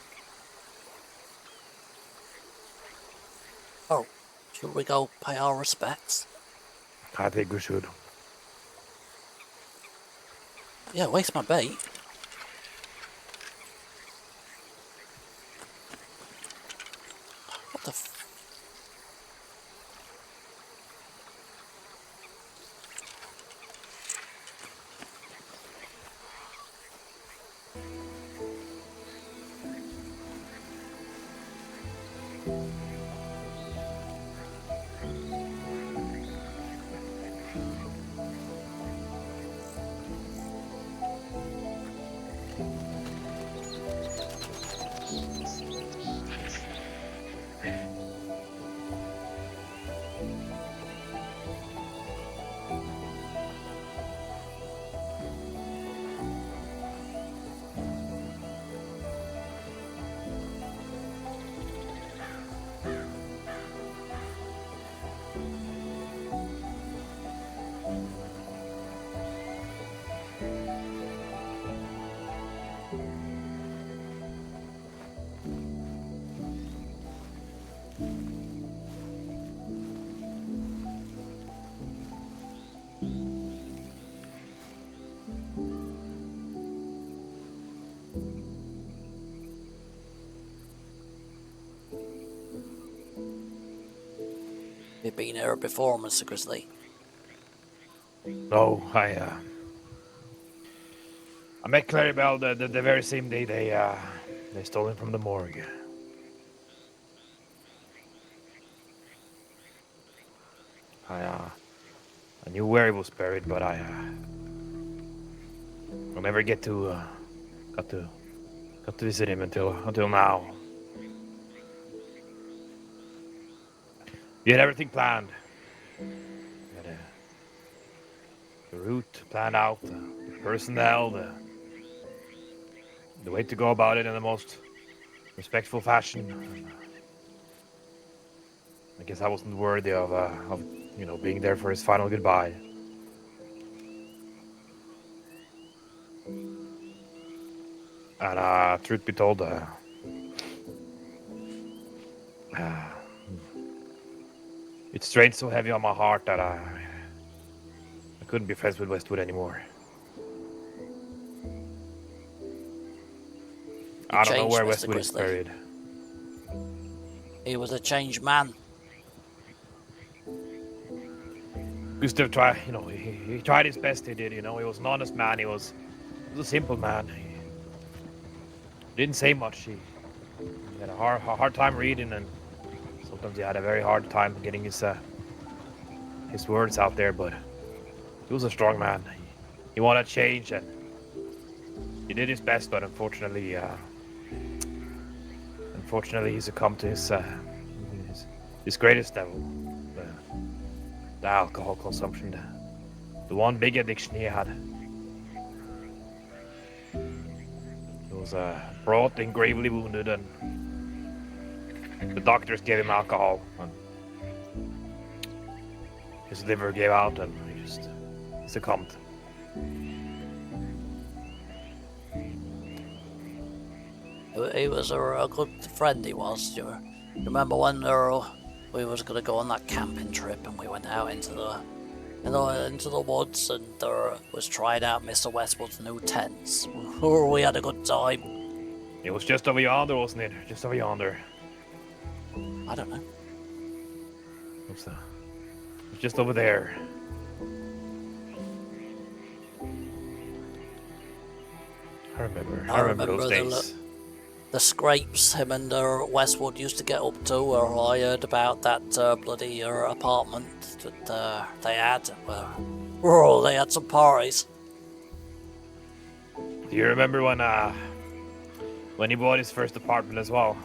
Oh, should we go pay our respects? I think we should. Yeah, waste my bait. What the f... You've been here before, Mr. Grizzly. No, I met Claribel the very same day they stole him from the morgue. I knew where he was buried, but I'll never got to visit him until now. He had everything planned. He had the route planned out, the personnel, the way to go about it in the most respectful fashion. I guess I wasn't worthy of being there for his final goodbye. And truth be told, it strained so heavy on my heart that I couldn't be friends with Westwood anymore. I don't know where Westwood is buried. He was a changed man. Gustav tried, he tried his best. He did, he was an honest man. He was a simple man. He didn't say much. He had a hard time reading, and sometimes he had a very hard time getting his words out there. But he was a strong man. He wanted change, and he did his best. But unfortunately, he succumbed to his greatest devil, the alcohol consumption, the one big addiction he had. He was brought and gravely wounded, and the doctors gave him alcohol, and his liver gave out, and he just succumbed. He was a good friend, he was. You remember when we was going to go on that camping trip, and we went out into the woods, and was trying out Mr. Westwood's new tents. We had a good time. It was just over yonder, wasn't it? Just over yonder. I don't know. It was just over there. I remember those days. The scrapes him and Westwood used to get up to, or I heard about that bloody apartment that they had. They had some parties. Do you remember when he bought his first apartment as well?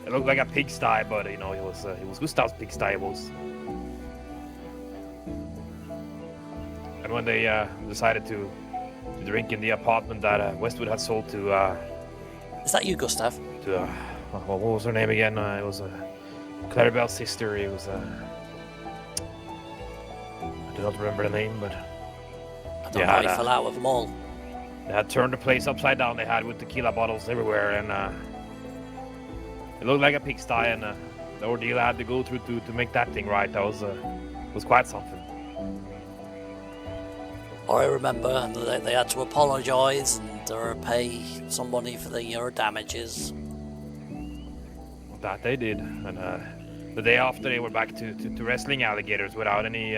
It looked like a pigsty, but you know, it was Gustav's pigsty. It was. And when they decided to drink in the apartment that Westwood had sold to Is that you, Gustav? what was her name again? It was Claribel's sister. It was I do not remember the name, but I don't know how you fell out with them all. they had turned the place upside down. They had with tequila bottles everywhere, and it looked like a pigsty. And the ordeal I had to go through to make that thing right, that was quite something. I remember they had to apologise and pay some money for the damages. That they did, and the day after they were back to wrestling alligators without any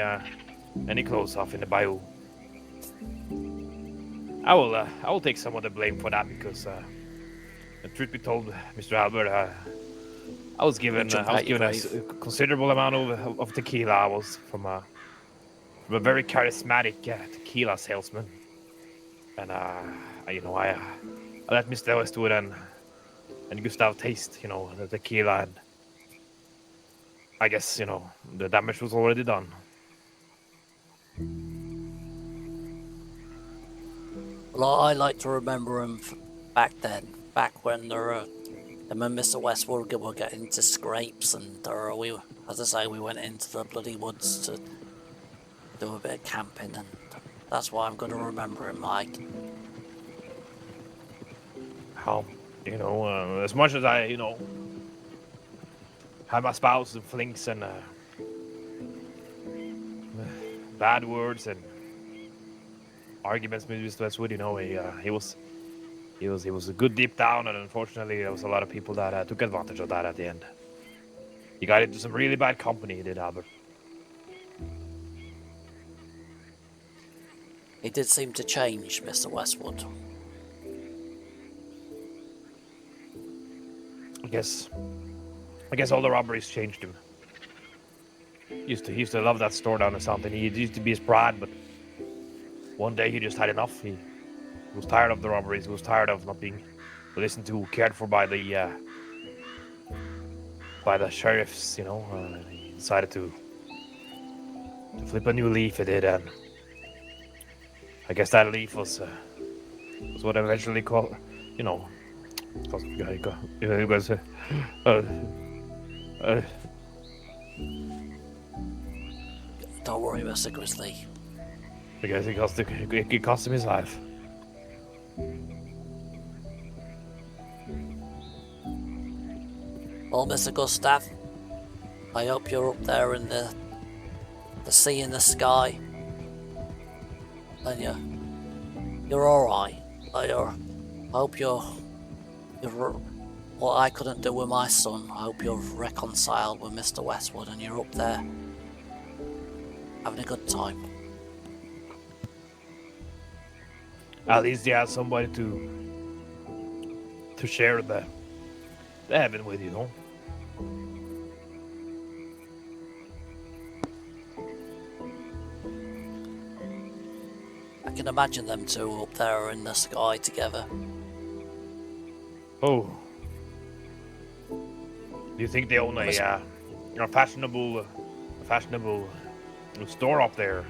clothes off in the bayou. I will take some of the blame for that because, the truth be told, Mr. Albert, I was given a considerable amount of tequila. I was from a very charismatic tequila salesman, and I let Mr. Westwood and Gustav taste, the tequila, and I guess, the damage was already done. Well, I like to remember him back then, back when him and Mr. Westwood were getting into scrapes, and we, as I say, we went into the bloody woods to do a bit of camping, and that's why I'm going to remember him, Mike. How, as much as I, had my spouse and flinks and bad words and arguments with Mr. Westwood, he was a good deep down, and unfortunately there was a lot of people that took advantage of that at the end. He got into some really bad company, he did, Albert. He did seem to change, Mr. Westwood. I guess all the robberies changed him. He used to love that store down or something. He used to be his pride, but one day he just had enough. He was tired of the robberies. He was tired of not being listened to, cared for by the sheriffs. He decided to flip a new leaf. He did, and I guess that leaf was what I eventually called, because you guys. Don't worry, Mr. Grizzly. I guess it cost him his life. Well, Mr. Gustav, I hope you're up there in the sea in the sky, and you're all right. I hope you're what I couldn't do with my son. I hope you're reconciled with Mr. Westwood and you're up there having a good time. At least you have somebody to share the heaven with, I can imagine them two up there in the sky together. Oh. Do you think they own a fashionable store up there?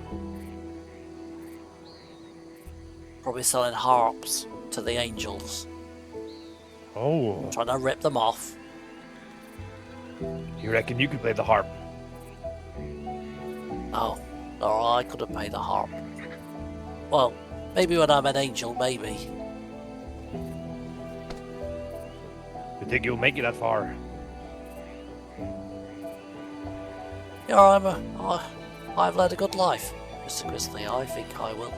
Probably selling harps to the angels. Oh. Trying to rip them off. You reckon you could play the harp? No, I couldn't play the harp. Well, maybe when I'm an angel, maybe. You think you'll make it that far? Yeah, I've led a good life, Mr. Grizzly. I think I will.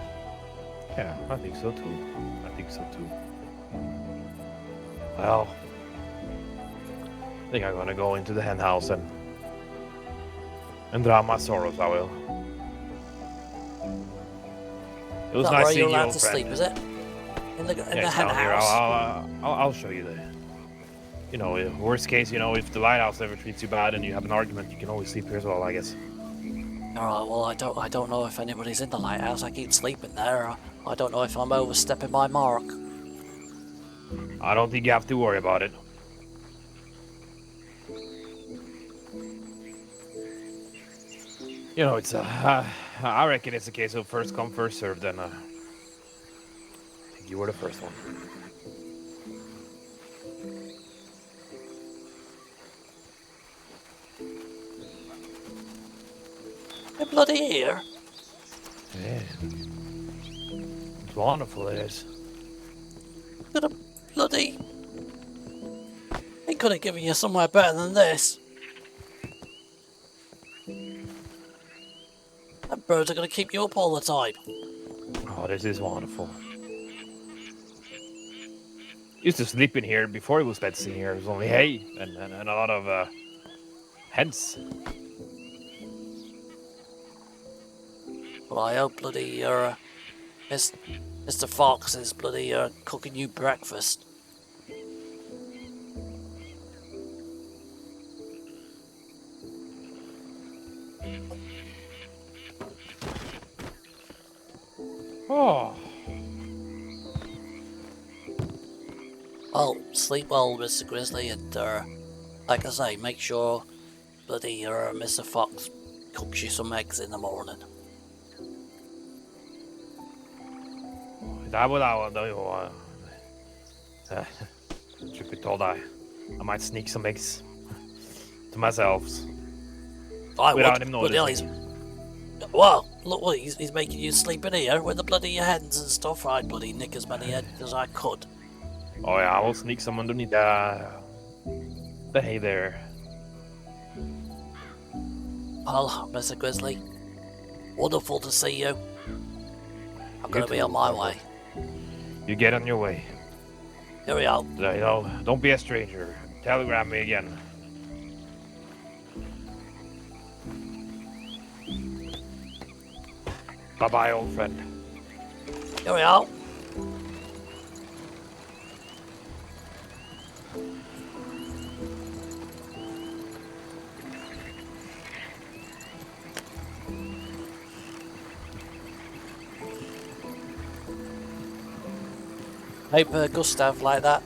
Yeah, I think so too. Well, I think I'm gonna go into the hen house and drown my sorrows. I will. It was nice seeing you, old friend. Is that where you're allowed to sleep? Is it? In the hen down house? Here. I'll show you there. Worst case, if the lighthouse ever treats you bad and you have an argument, you can always sleep here as well, I guess. Alright, well, I don't know if anybody's in the lighthouse. I keep sleeping there. I don't know if I'm overstepping my mark. I don't think you have to worry about it. You know, it's I reckon it's a case of first come, first served, and I think you were the first one. They're bloody here. Yeah. It's wonderful, it is. Could have bloody... They could have given you somewhere better than this. Them birds are going to keep you up all the time. Oh, this is wonderful. Used to sleep in here before it was fencing here. It was only hay and a lot of hens. Well, I hope bloody Mr. Fox is bloody cooking you breakfast. Oh. Well, sleep well, Mr. Grizzly, and like I say, make sure bloody Mr. Fox cooks you some eggs in the morning. Truth be told, I might sneak some eggs to myself I without would, him but yeah, noticing. well, look what he's making you sleep in here with the bloody hens and stuff. I'd bloody nick as many eggs as I could. Oh yeah, I will sneak some underneath the hay there. Well, Mr. Grizzly, wonderful to see you. I'm You gonna be too, on my Monroe. way. You get on your way. Here we are. You know, don't be a stranger. Telegram me again. Bye-bye, old friend. Here we are. Hope Gustav like that.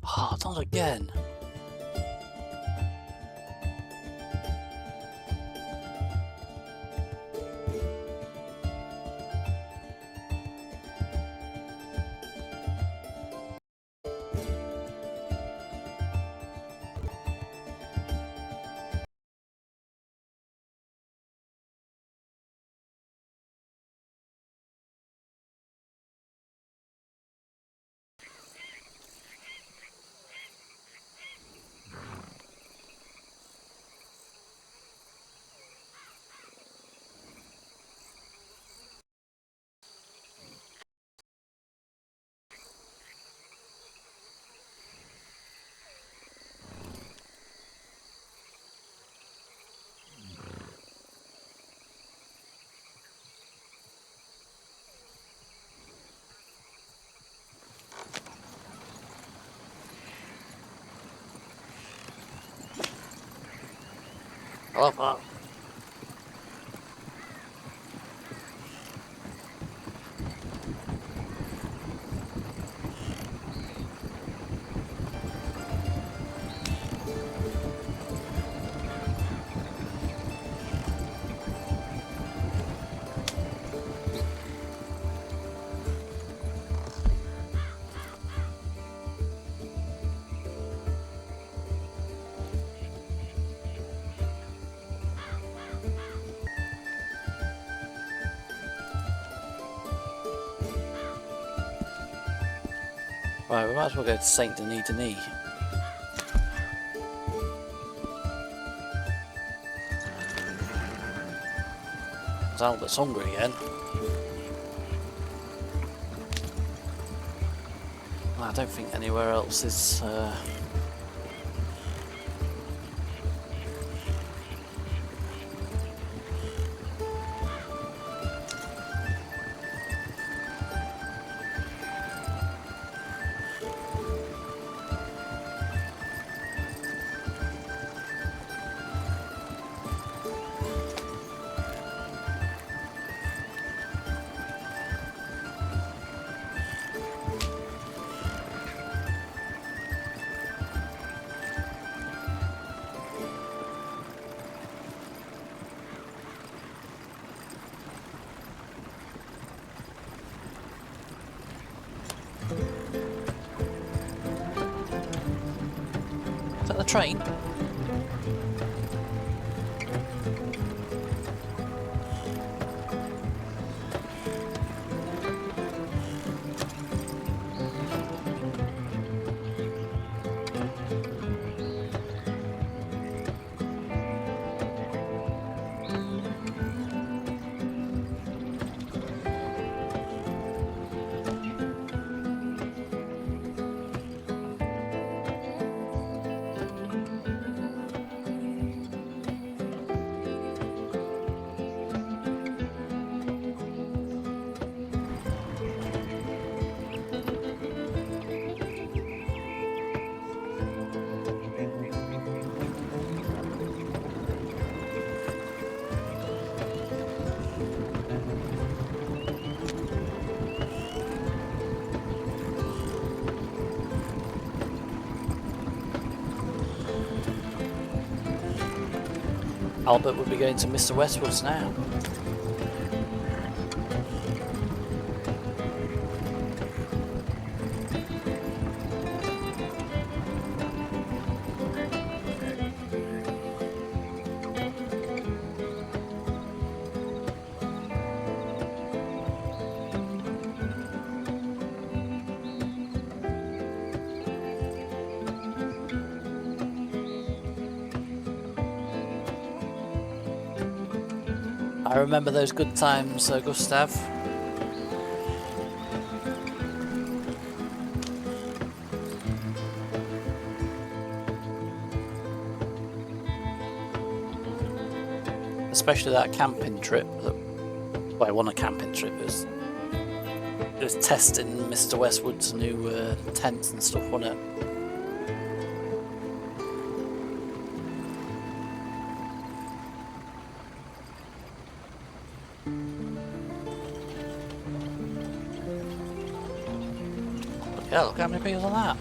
Oh, not again. I love that. Right, we might as well go to Saint Denis Denis. Albert's hungry again. I don't think anywhere else is train? Albert would be going to Mr. Westwood's now. I remember those good times, Gustav. Especially that camping trip. Well, I won a camping trip. It was testing Mr. Westwood's new tents and stuff, wasn't it? Yeah, look how many people on that.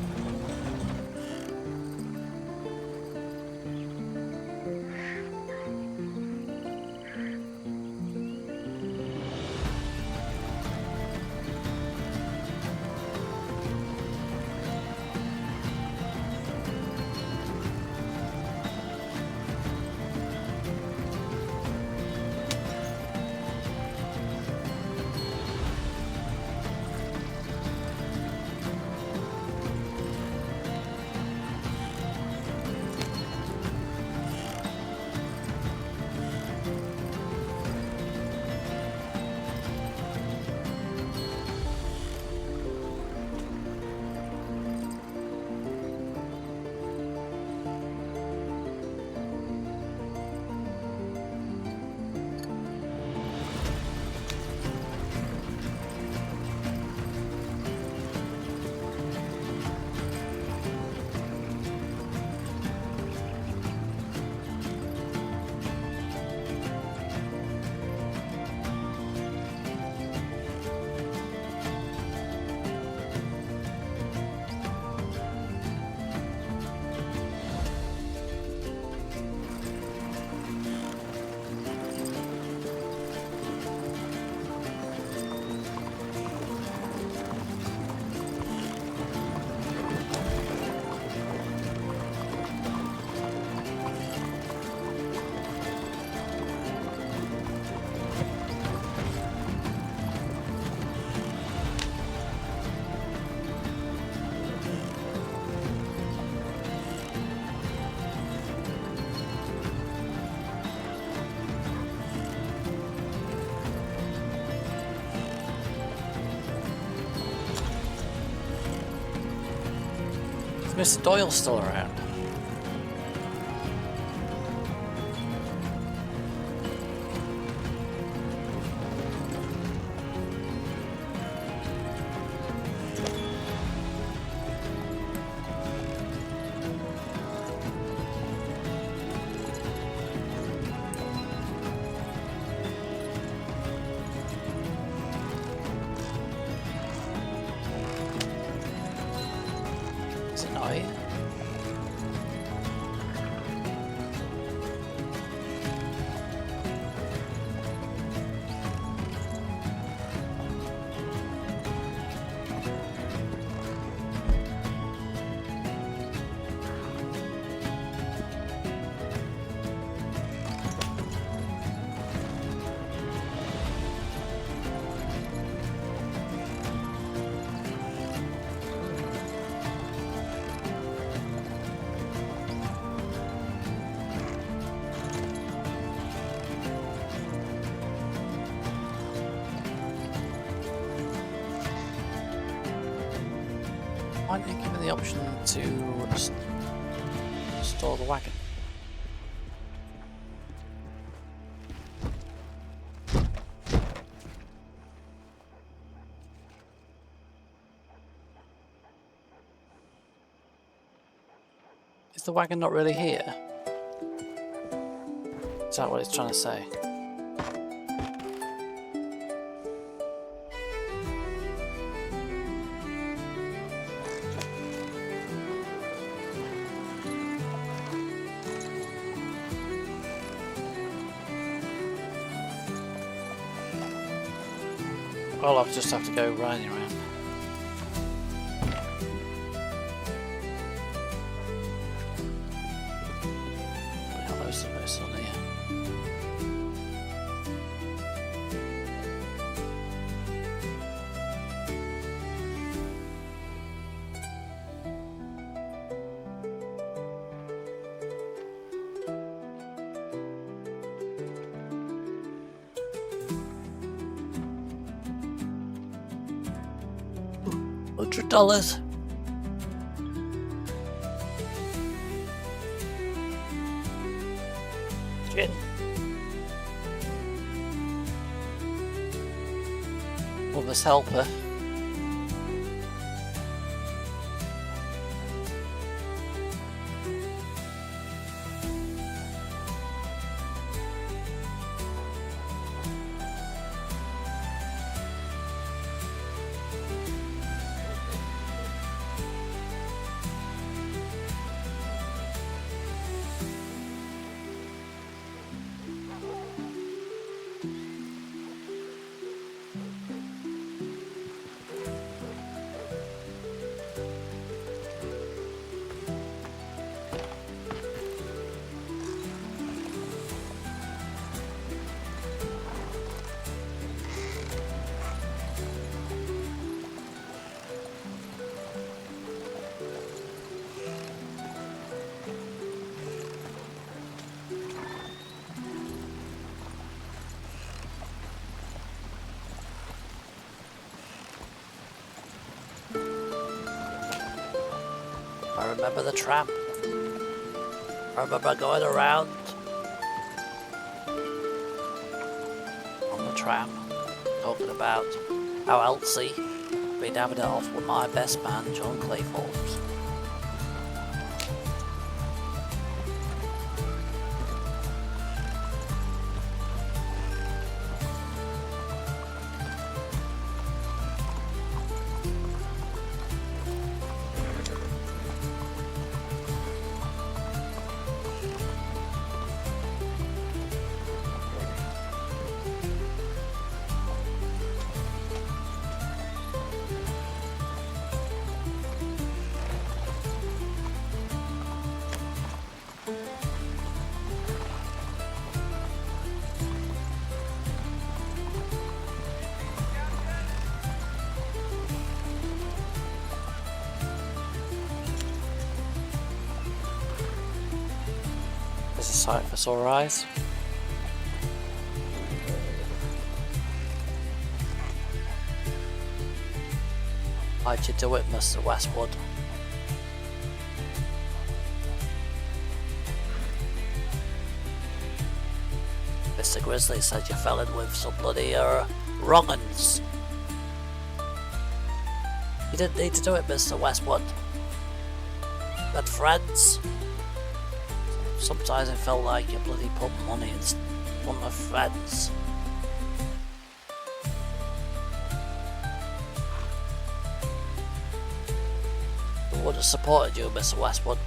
Mr. Doyle's still around. Is it not here? Why didn't you give me the option to store the wagon? Is the wagon not really here? Is that what it's trying to say? Well, I'll just have to go riding around. Yeah, those on here. $100. Gin. Mother's helper. I remember the tram. I remember going around on the tram, talking about how Elsie been having it off with my best man, John Clayforth. There's a sight for sore eyes. How'd you do it, Mr. Westwood? Mr. Grizzly said you fell in with some bloody wrong-uns. You didn't need to do it, Mr. Westwood. You had friends. Sometimes it felt like you bloody put money in one of friends. I would have supported you, Mr. Westwood.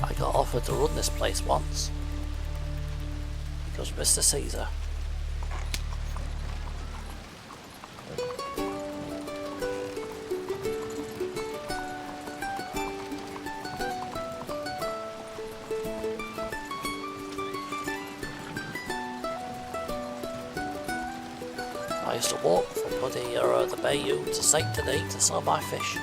I got offered to run this place once. Because Mr. Caesar. I used to walk from bloody the Bayou to St. Denis to sell my fish.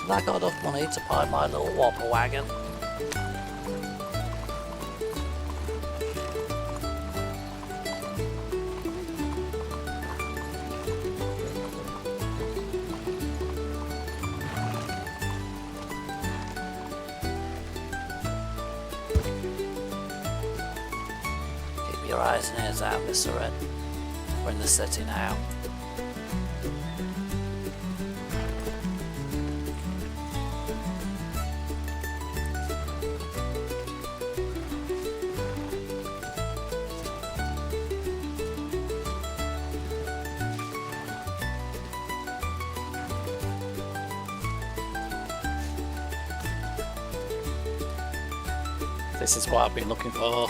And I got enough money to buy my little whopper wagon. Your eyes and ears out, Mr. Red. We're in the city now. This is what I've been looking for.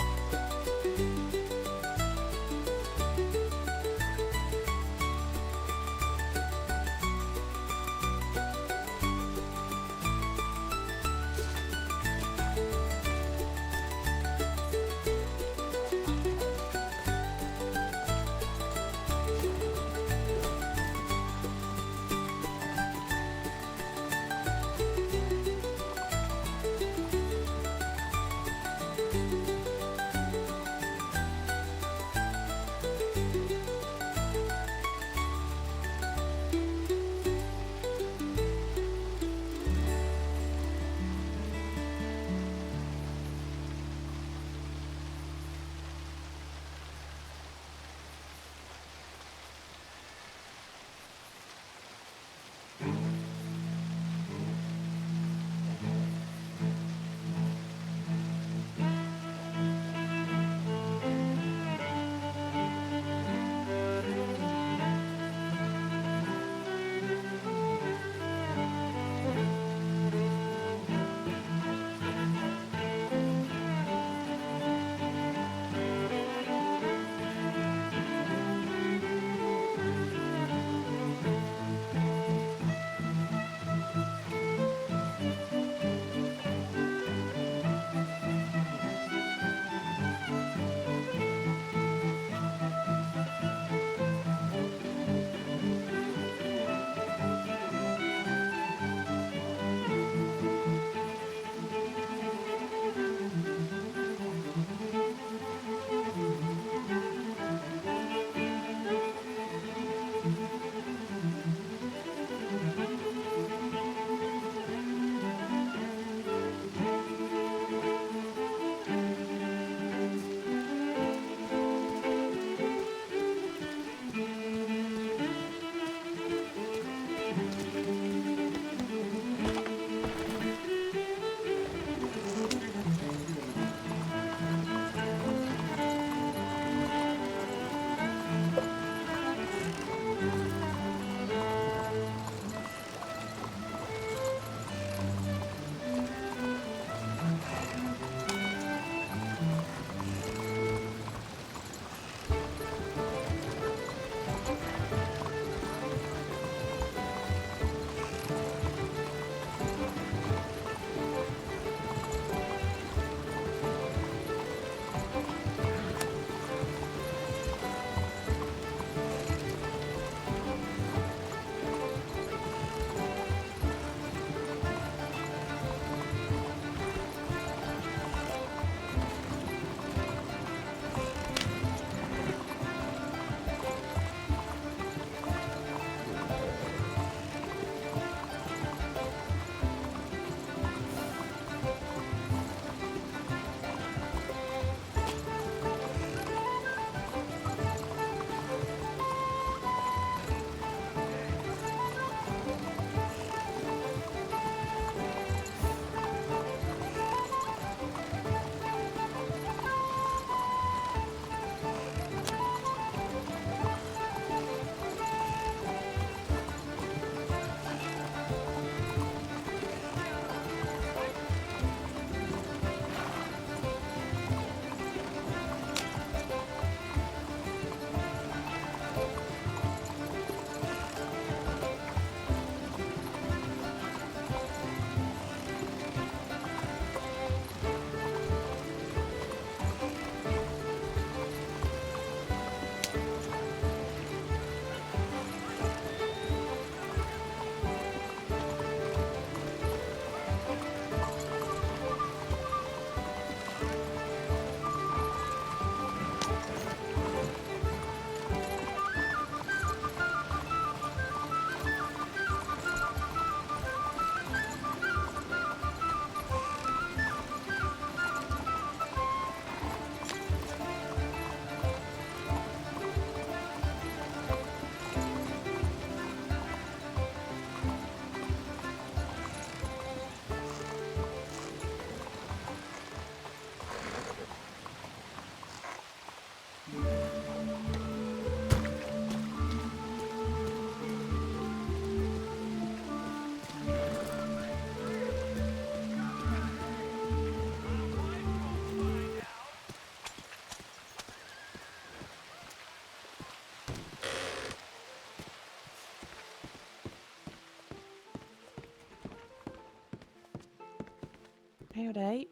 Howdy.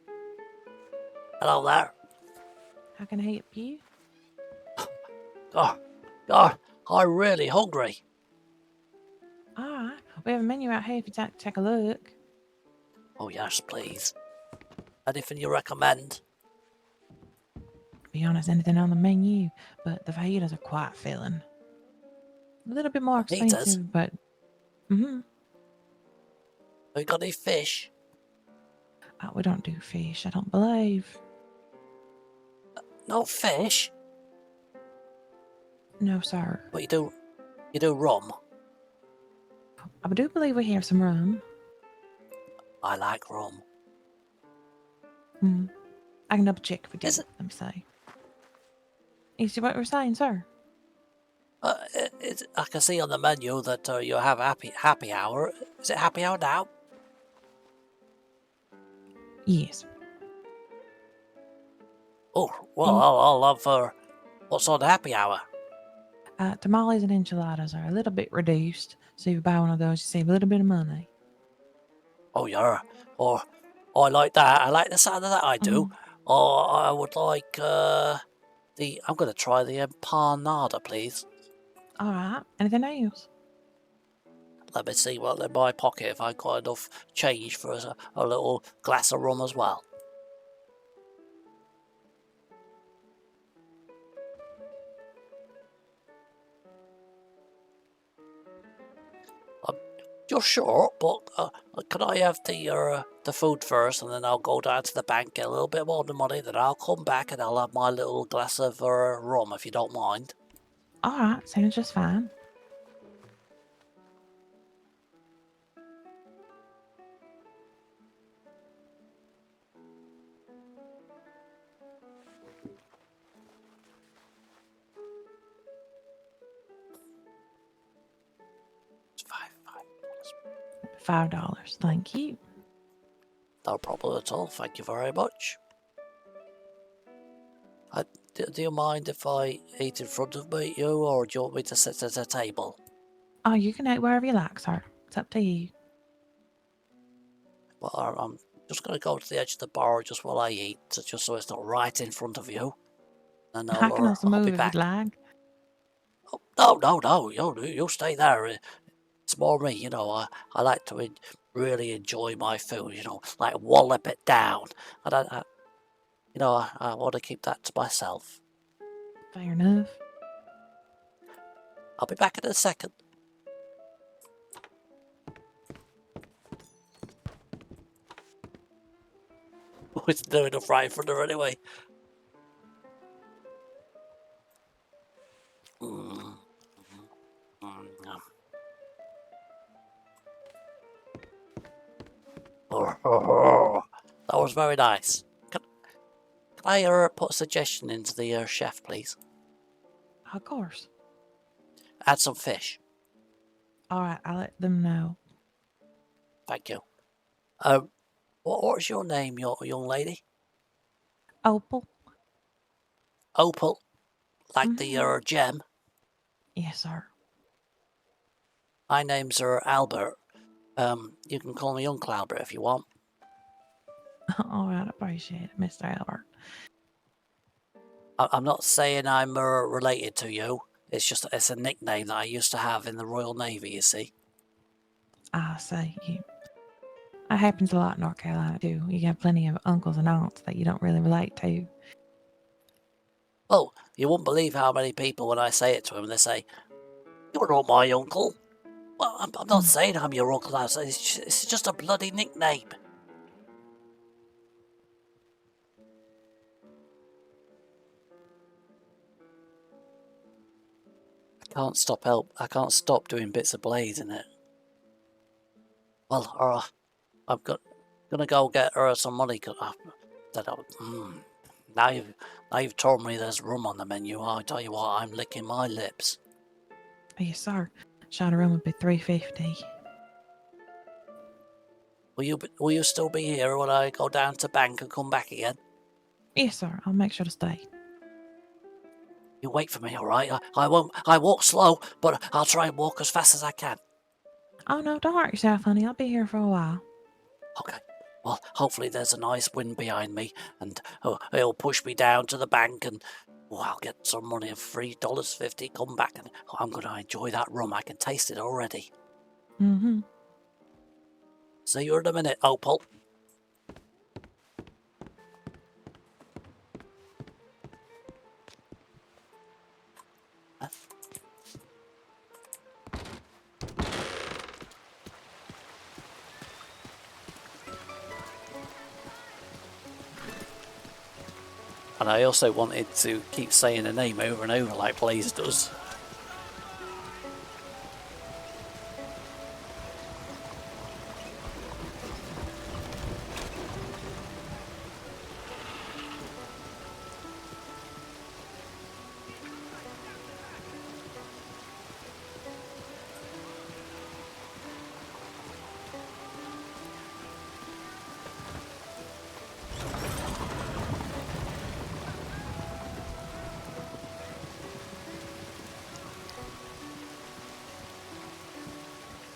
Hello there. How can I help you? God, I'm really hungry. Alright, we have a menu out here if you'd like to take a look. Oh, yes, please. Anything you recommend? To be honest, anything on the menu, but the fajitas are quite filling. A little bit more Fajitas? expensive, but... Mm-hmm. Have you got any fish? We don't do fish, I don't believe. No fish? No, sir. But you do rum? I do believe we have some rum. I like rum. I can double check if we do. Is it? Let me see. You see what we're saying, sir? I can see on the menu that you have happy hour. Is it happy hour now? Yes. Oh, well, I'll have what's on the happy hour? Tamales and enchiladas are a little bit reduced, so if you buy one of those, you save a little bit of money. Oh, yeah. Or I like that. I like the sound of that. I do. Or I would like I'm going to try the empanada, please. Alright, anything else? Let me see what's in my pocket if I got enough change for a little glass of rum as well. I'm just short, but can I have the food first, and then I'll go down to the bank, get a little bit more of the money, then I'll come back and I'll have my little glass of rum, if you don't mind. Alright, sounds just fine. It's $5. $5, thank you. No problem at all, thank you very much. Do you mind if I eat in front of you, or do you want me to sit at a table? Oh, you can eat wherever you like, sir. It's up to you. Well, I'm just going to go to the edge of the bar just while I eat, just so it's not right in front of you. And I can also I'll move be if back. you'd like. Oh, no, you stay there. It's more me, you know. I like to really enjoy my food, you know, like wallop it down. And I want to keep that to myself. Fair enough. I'll be back in a second. It's doing enough right in front of her anyway. That was very nice. Can I put a suggestion into the chef, please? Of course. Add some fish. Alright, I'll let them know. Thank you. What's your name, young lady? Opal? Opal, like the gem. Yes, sir. My name's Albert. You can call me Uncle Albert if you want. Alright, I appreciate it, Mr. Albert. I'm not saying I'm related to you. It's a nickname that I used to have in the Royal Navy, you see. I see. That happens a lot in North Carolina, too. You have plenty of uncles and aunts that you don't really relate to. Oh, you wouldn't believe how many people, when I say it to them, they say, "You're not my uncle." Well, I'm not saying I'm your uncle. It's just a bloody nickname. I can't stop doing bits of blades in it. Well, I'm gonna go get her some money. Now you've told me there's rum on the menu. I tell you what, I'm licking my lips. Yes, sir. Shot of rum would be $3.50. Will you still be here when I go down to bank and come back again? Yes, sir. I'll make sure to stay. You wait for me, all right? I walk slow, but I'll try and walk as fast as I can. Oh, no, don't hurt yourself, honey. I'll be here for a while. Okay. Well, hopefully there's a nice wind behind me, and it'll push me down to the bank, and I'll get some money of $3.50. Come back, and I'm going to enjoy that rum. I can taste it already. Mm-hmm. See you in a minute, Opal. And I also wanted to keep saying the name over and over like Blaze does.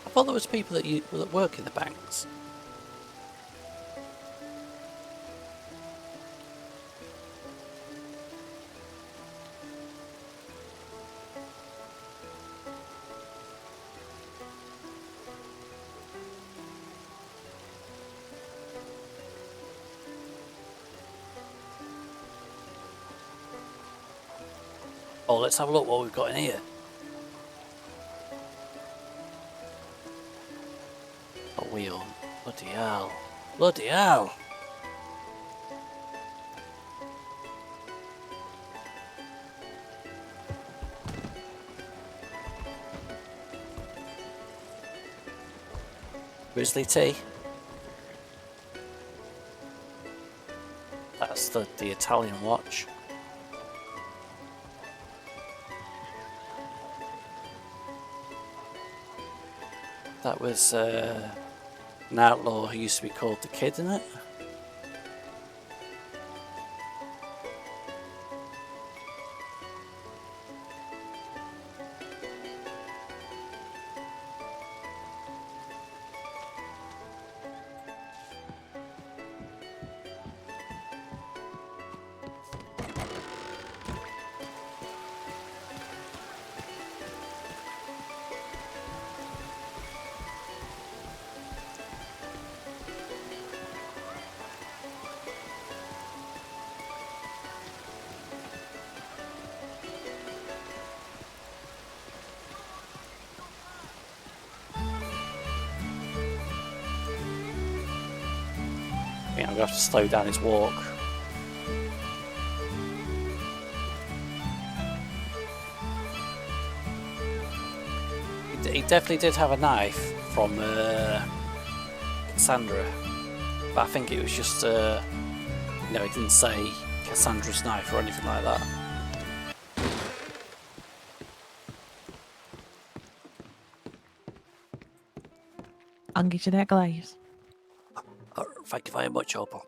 I thought there was people that work in the banks. Oh, let's have a look what we've got in here. A wheel. Bloody hell. Bloody hell. Grizzly tea. That's the Italian watch. That was an outlaw who used to be called the Kid, isn't it? I think I'm going to have to slow down his walk. He definitely did have a knife from Cassandra, but I think it was just, it didn't say Cassandra's knife or anything like that. I'll get you that glaze. Oh, thank you very much, Opal.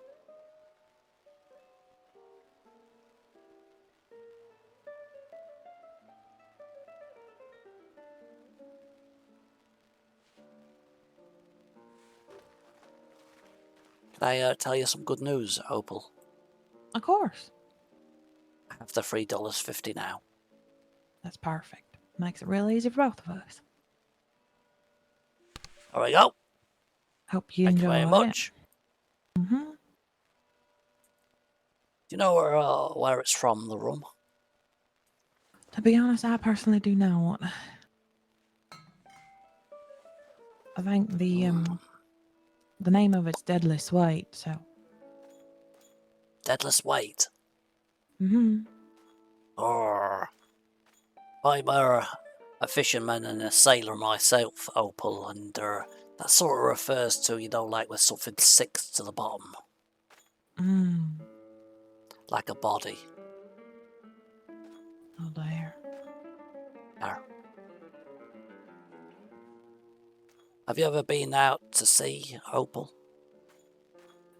Can I tell you some good news, Opal? Of course. I have the $3.50 now. That's perfect. Makes it real easy for both of us. There we go. Hope you Thank you enjoy very it. much. Mm-hmm. Do you know where it's from, the rum? To be honest, I personally do not. I think the name of it's Deadly Sweet, so. Deadless Weight. Mm-hmm. Or I'm a fisherman and a sailor myself, Opal, and that sort of refers to, like when something sinks to the bottom, Mm. like a body. Oh dear. There. Have you ever been out to sea, Opal?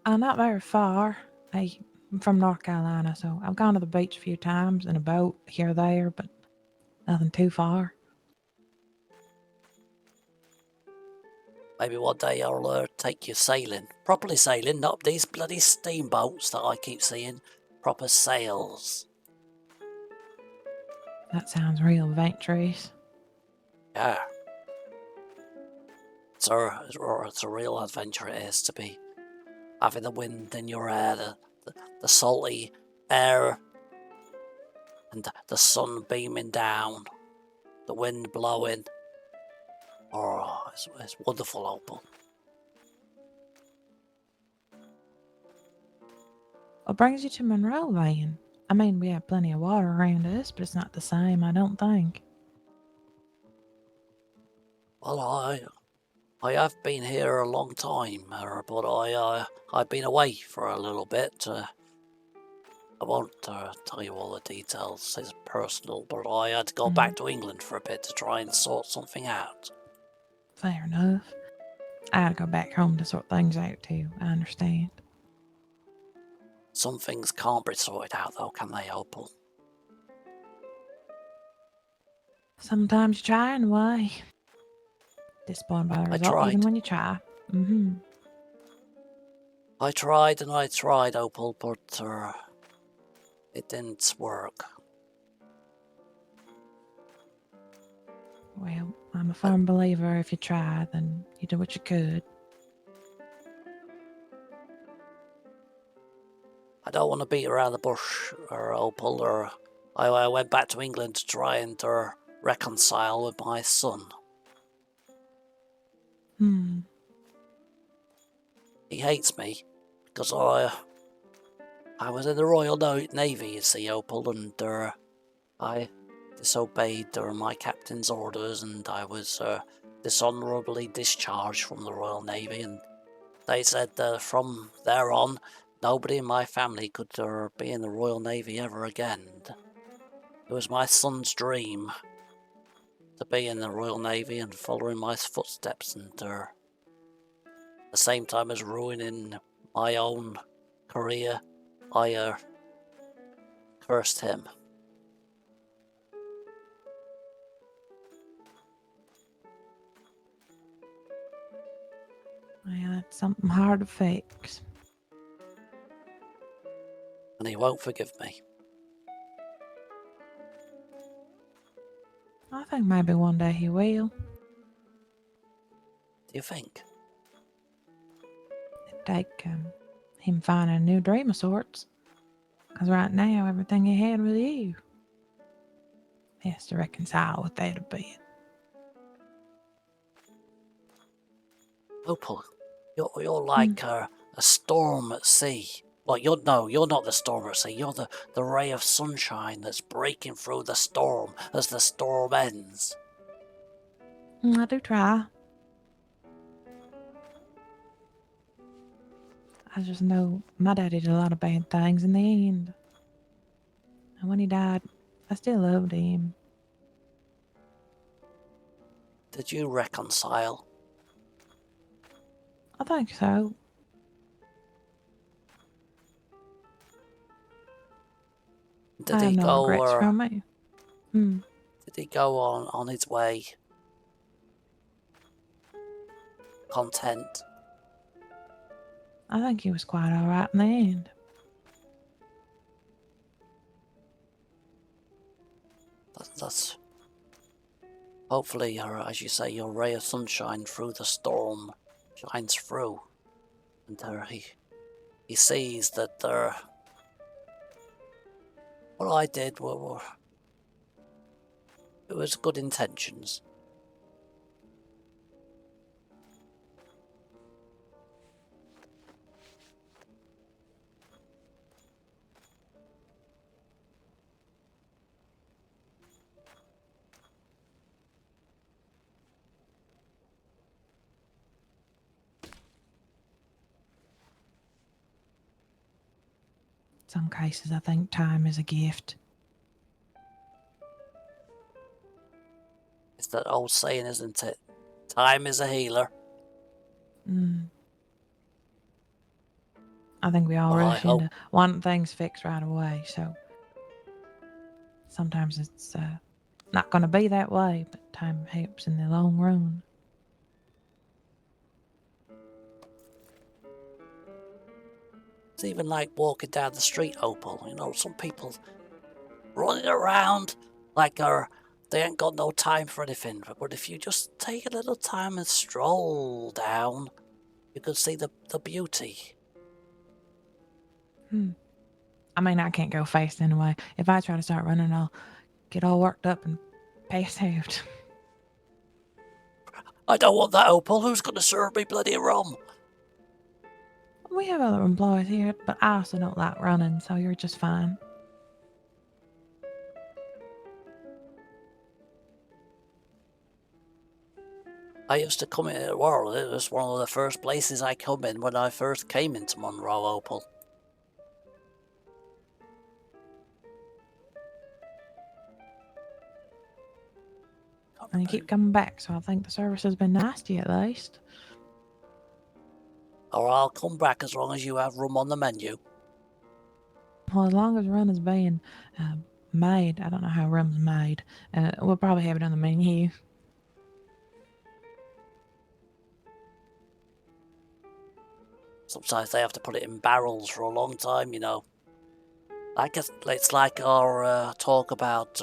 Not very far. I'm from North Carolina, so I've gone to the beach a few times in a boat here or there, but nothing too far. Maybe one day I'll take you sailing. Properly sailing, not these bloody steamboats that I keep seeing. Proper sails. That sounds real adventurous. Yeah. It's a real adventure it is to be having the wind in your hair, the salty air, and the sun beaming down, the wind blowing. Oh, it's wonderful, Opal. What brings you to Monroe, then? I mean, we have plenty of water around us, but it's not the same, I don't think. Well, I have been here a long time, but I've been away for a little bit. I won't tell you all the details, it's personal, but I had to go back to England for a bit to try and sort something out. Fair enough. I had to go back home to sort things out too, I understand. Some things can't be sorted out though, can they, Opal? Sometimes you try anyway. Disappointed by the I result tried. even when you try. I tried and I tried, Opal, but it didn't work. Well, I'm a firm believer if you try, then you do what you could. I don't want to beat around the bush, Opal, or I went back to England to try and reconcile with my son. He hates me because I was in the Royal Navy, you see, Opal, and I disobeyed my captain's orders, and I was dishonourably discharged from the Royal Navy, and they said from there on, nobody in my family could be in the Royal Navy ever again. It was my son's dream to be in the Royal Navy and follow in my footsteps, and at the same time as ruining my own career, I cursed him. Well, that's something hard to fix. And he won't forgive me. I think maybe one day he will. Do you think? It'd take him finding a new dream of sorts. Because right now, everything he had was you. He has to reconcile with that a bit. Opal, you're like a storm at sea. Well, you're not the storm at sea. You're the ray of sunshine that's breaking through the storm as the storm ends. I do try. I just know my daddy did a lot of bad things in the end. And when he died, I still loved him. Did you reconcile? I think so. Did I have he no go? regrets from me. Did he go on his way? Content. I think he was quite alright in the end. That's hopefully, as you say, your ray of sunshine through the storm shines through, and he sees that what I did it was good intentions. In some cases, I think time is a gift. It's that old saying, isn't it? Time is a healer. I think we all Well, I rush hope. into wanting things fixed right away, so sometimes it's not going to be that way, but time helps in the long run. It's even like walking down the street, Opal. You know, some people running around like they ain't got no time for anything. But if you just take a little time and stroll down, you can see the beauty. I mean, I can't go fast anyway. If I try to start running, I'll get all worked up and pass out. I don't want that, Opal. Who's going to serve me bloody rum? We have other employees here, but I also don't like running, so you're just fine. I used to come into the world. It was one of the first places I come in when I first came into Monroe, Opal. And you keep coming back, so I think the service has been nice to you at least. Or I'll come back as long as you have rum on the menu. Well, as long as rum is being made, I don't know how rum's made, we'll probably have it on the menu. Sometimes they have to put it in barrels for a long time, you know. I guess it's like our talk about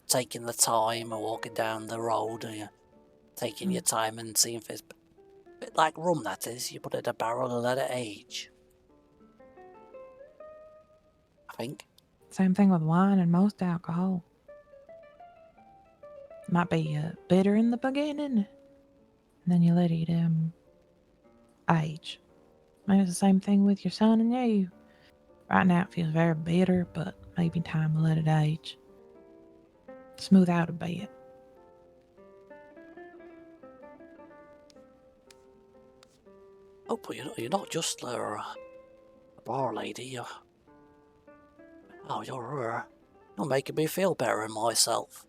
taking the time or walking down the road, taking your time and seeing if it's a bit like rum, that is. You put it in a barrel and let it age. I think. Same thing with wine and most alcohol. Might be bitter in the beginning, and then you let it age. Maybe it's the same thing with your son and you. Right now it feels very bitter, but maybe time will let it age. Smooth out a bit. Oh, but you're not just a bar lady. You're making me feel better in myself.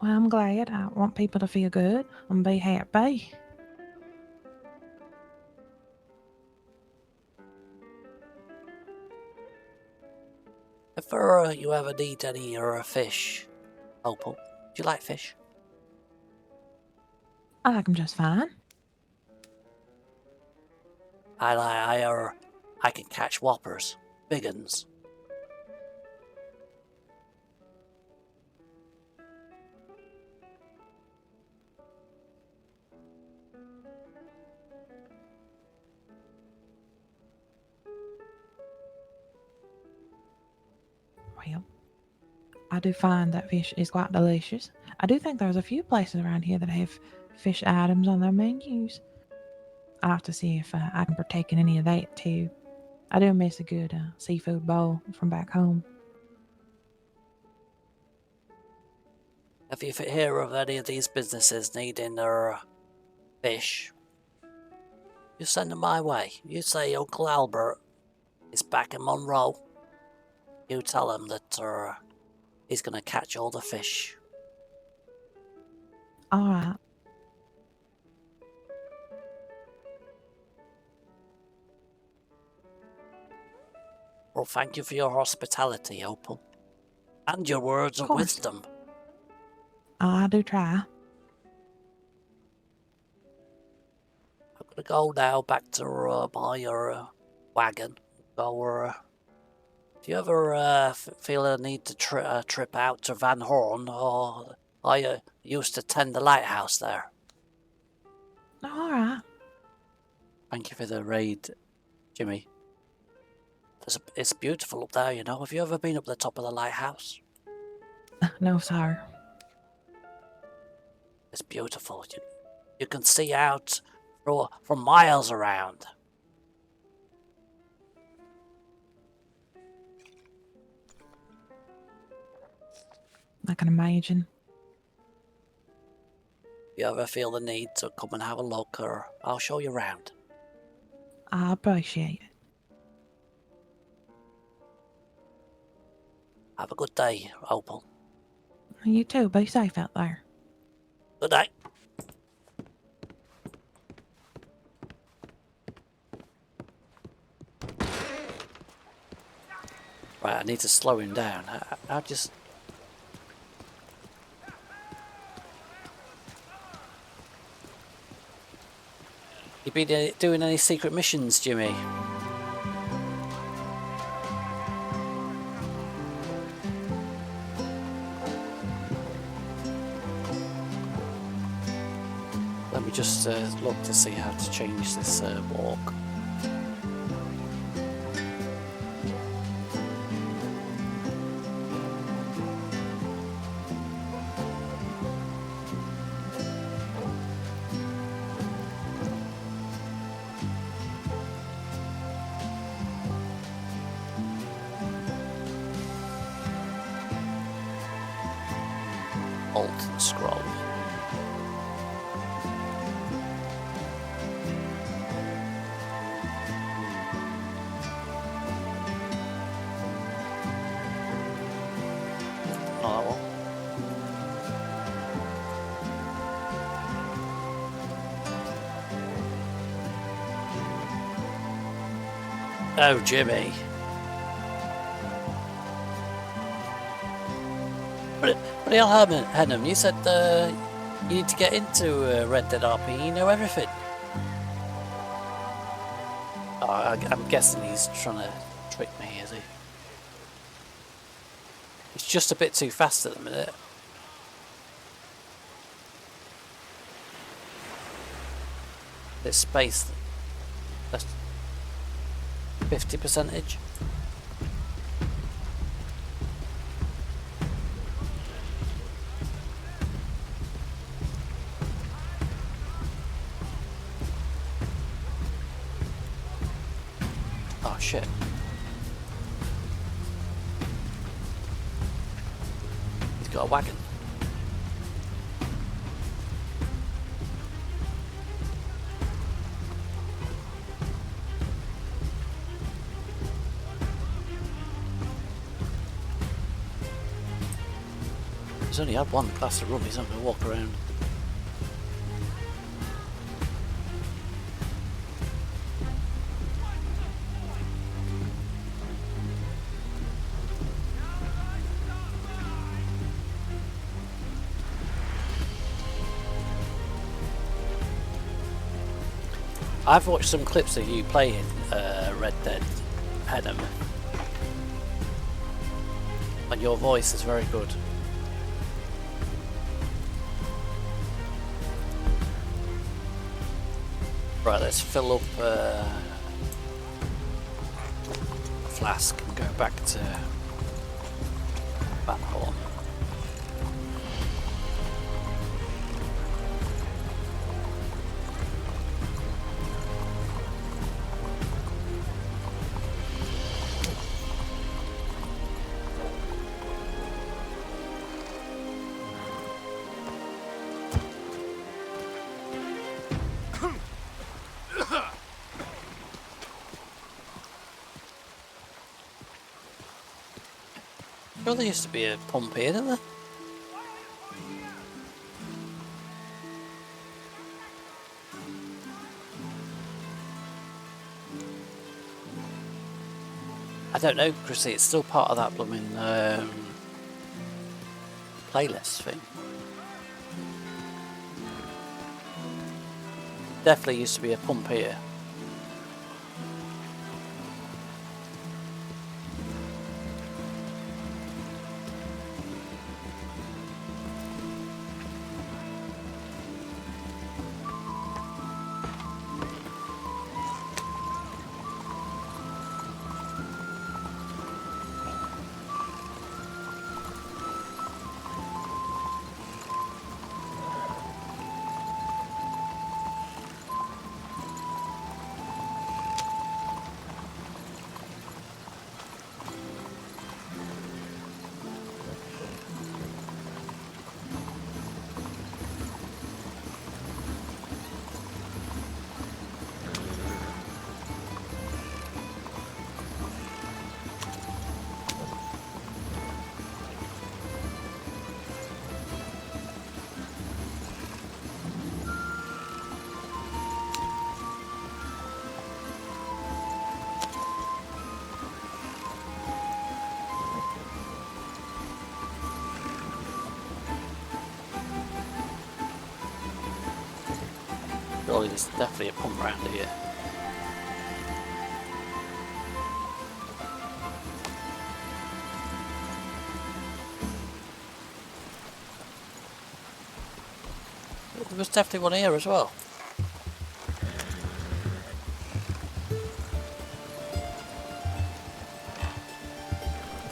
Well, I'm glad. I want people to feel good and be happy. If you ever need any fish, Opal, do you like fish? I like them just fine. I can catch whoppers, big uns. Well, I do find that fish is quite delicious. I do think there's a few places around here that have fish items on their menus. I'll have to see if I can partake in any of that too. I do miss a good seafood bowl from back home. If you hear of any of these businesses needing their fish, you send them my way. You say Uncle Albert is back in Monroe. You tell him that he's going to catch all the fish. All right. Well, thank you for your hospitality, Opal. And your words of wisdom. I do try. I'm going to go now back to my wagon. Go, if you ever feel a need to trip out to Van Horn, or I used to tend the lighthouse there. All right. Thank you for the raid, Jimmy. It's beautiful up there, you know. Have you ever been up the top of the lighthouse? No, sir. It's beautiful. You can see out for miles around. I can imagine. If you ever feel the need to come and have a look, or I'll show you around. I appreciate it. Have a good day, Opal. You too. Be safe out there. Good night. Right, I need to slow him down. I just... You been doing any secret missions, Jimmy? Let me just look to see how to change this walk. Alt and scroll. Not that one. Oh, Jimmy. But Henham, you said you need to get into Red Dead RP, you know everything. Oh, I'm guessing he's trying to trick me, is he? It's just a bit too fast at the minute. This space, that's 50%. Oh shit. He's got a wagon. He's only had one glass of rum, he's not going to walk around. I've watched some clips of you playing Red Dead, Henham, and your voice is very good. Right, let's fill up a flask and go back to Van Horn. Sure, there used to be a pump here, didn't there? I don't know, Chrissy, it's still part of that blooming playlist thing. Definitely used to be a pump here. Surely there's definitely a pump round here. There was definitely one here as well.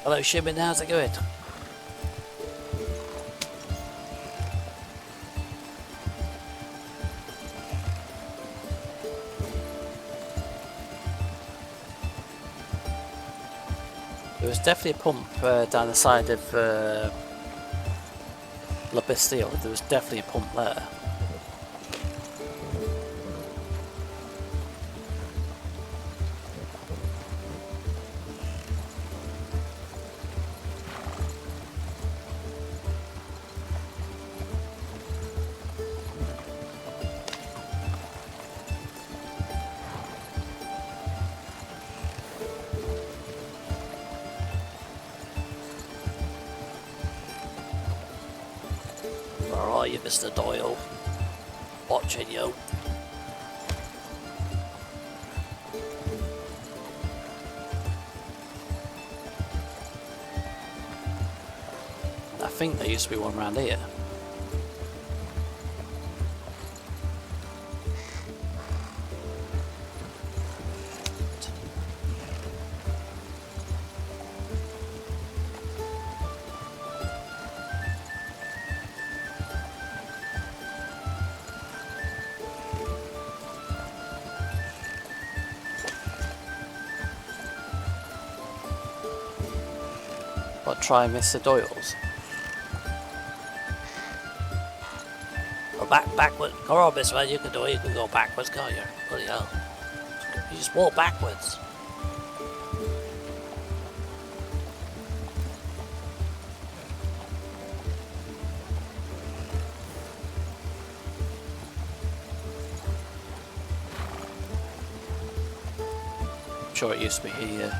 Hello Shimon, how's it going? There was definitely a pump down the side of La Bastille. There was definitely a pump there. Where are you, Mr. Doyle? Watching you. I think there used to be one around here. What, try Mr. Doyle's? Or backward. Come on, Miss Man, you can do it. You can go backwards, can't you? Bloody hell. You just walk backwards. I'm sure it used to be here.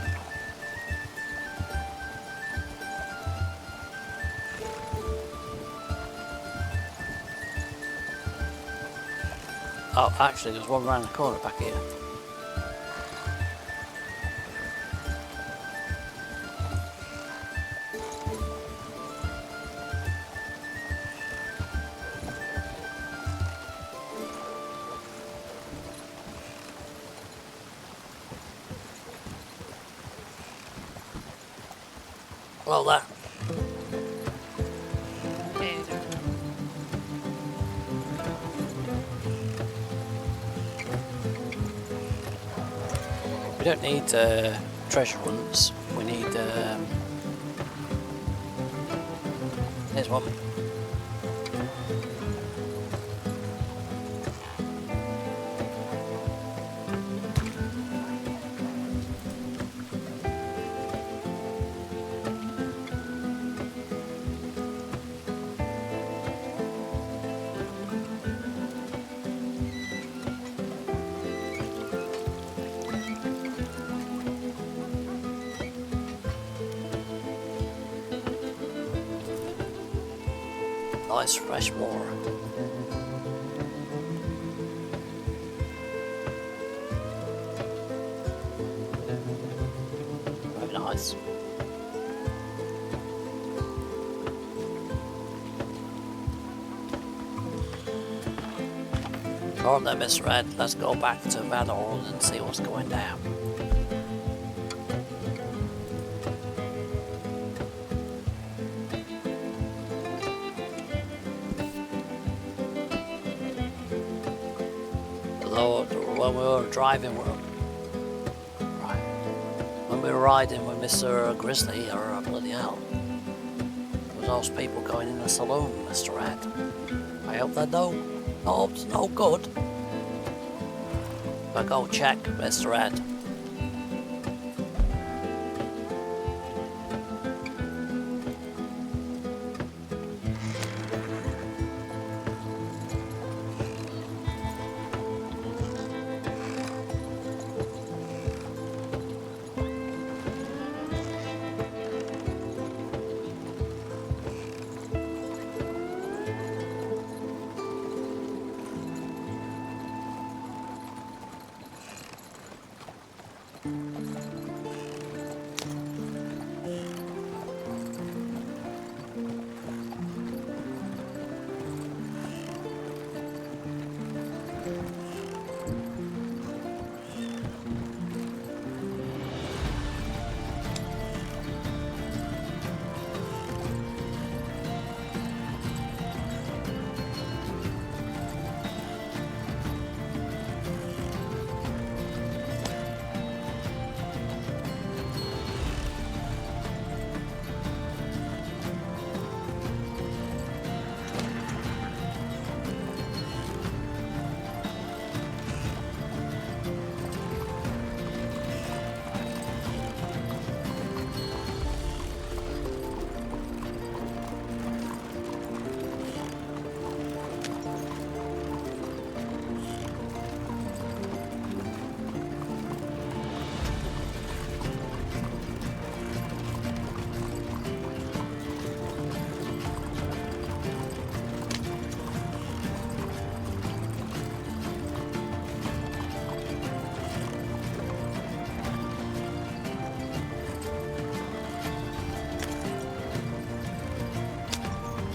Oh, actually, there's one around the corner back here. Well, there. We don't need treasure hunts. We need. Here's one. Nice fresh water. Very nice. Alright then, Miss Red, let's go back to Valor and see what's going down. When we were driving, when we were riding with Mr. Grizzly, or bloody hell, there was those people going in the saloon, Mr. Red. I hope they're no good. But go check, Mr. Red.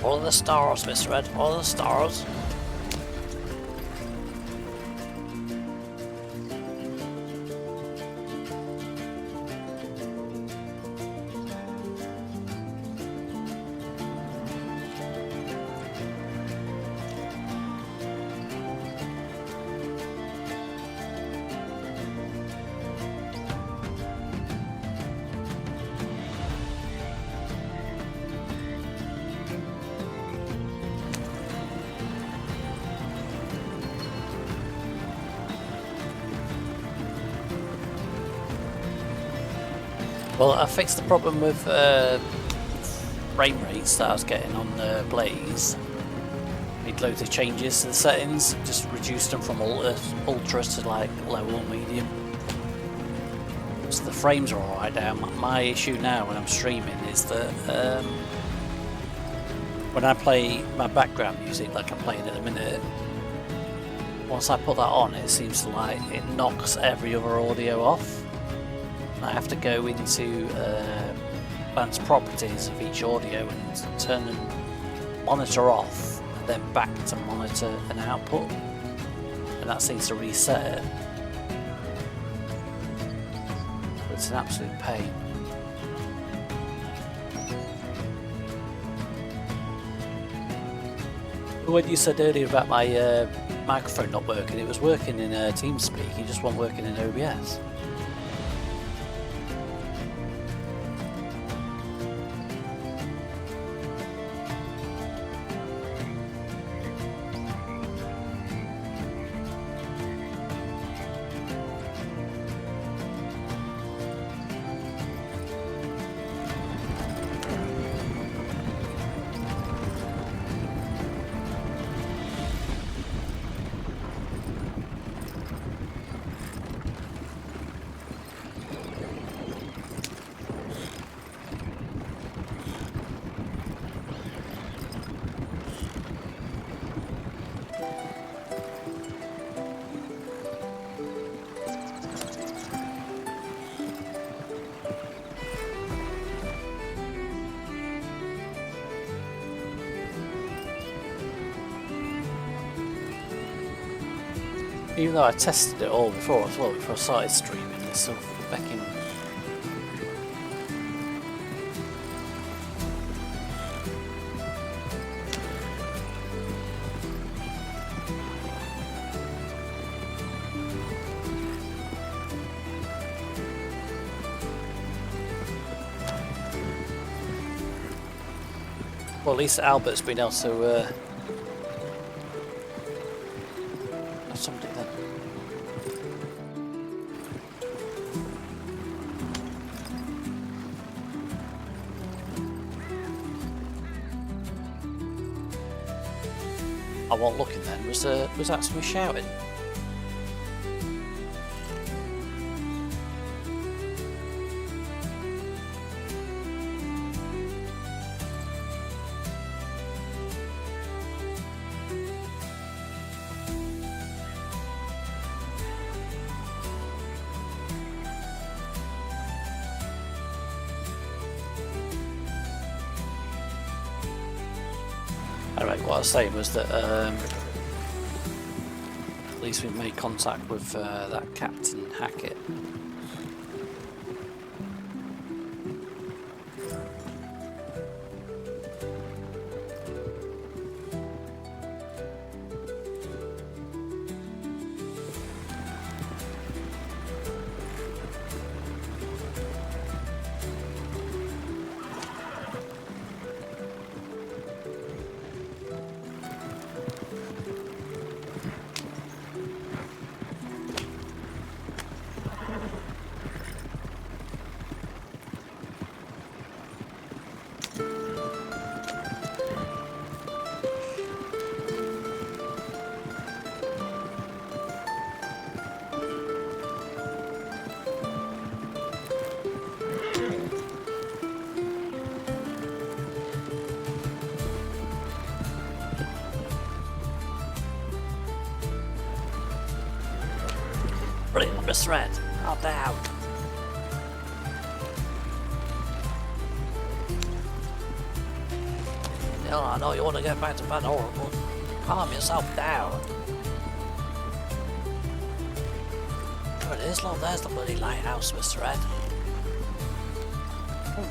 Follow the stars, Mr. Red. Follow the stars. Well, I fixed the problem with frame rates that I was getting on Blaze. Made loads of changes to the settings, just reduced them from ultra to like low or medium. So the frames are alright now. My issue now when I'm streaming is that when I play my background music like I'm playing at the minute, once I put that on, it seems to like it knocks every other audio off. I have to go into advanced properties of each audio and turn the monitor off and then back to monitor and output, and that seems to reset it. It's an absolute pain. When you said earlier about my microphone not working, it was working in TeamSpeak, it just wasn't working in OBS. Even though I tested it all before as well, before I started streaming, it's sort of fucking... Well, at least Albert's been able to somebody then. I wasn't looking then. Was that somebody shouting? Anyway, what I was saying was that at least we've made contact with that Captain Hackett. Brilliant, Mr. Red. Calm down. Well, I know you want to get back to Van Horn, but calm yourself down. There it is, look, there's the bloody lighthouse, Mr. Ed.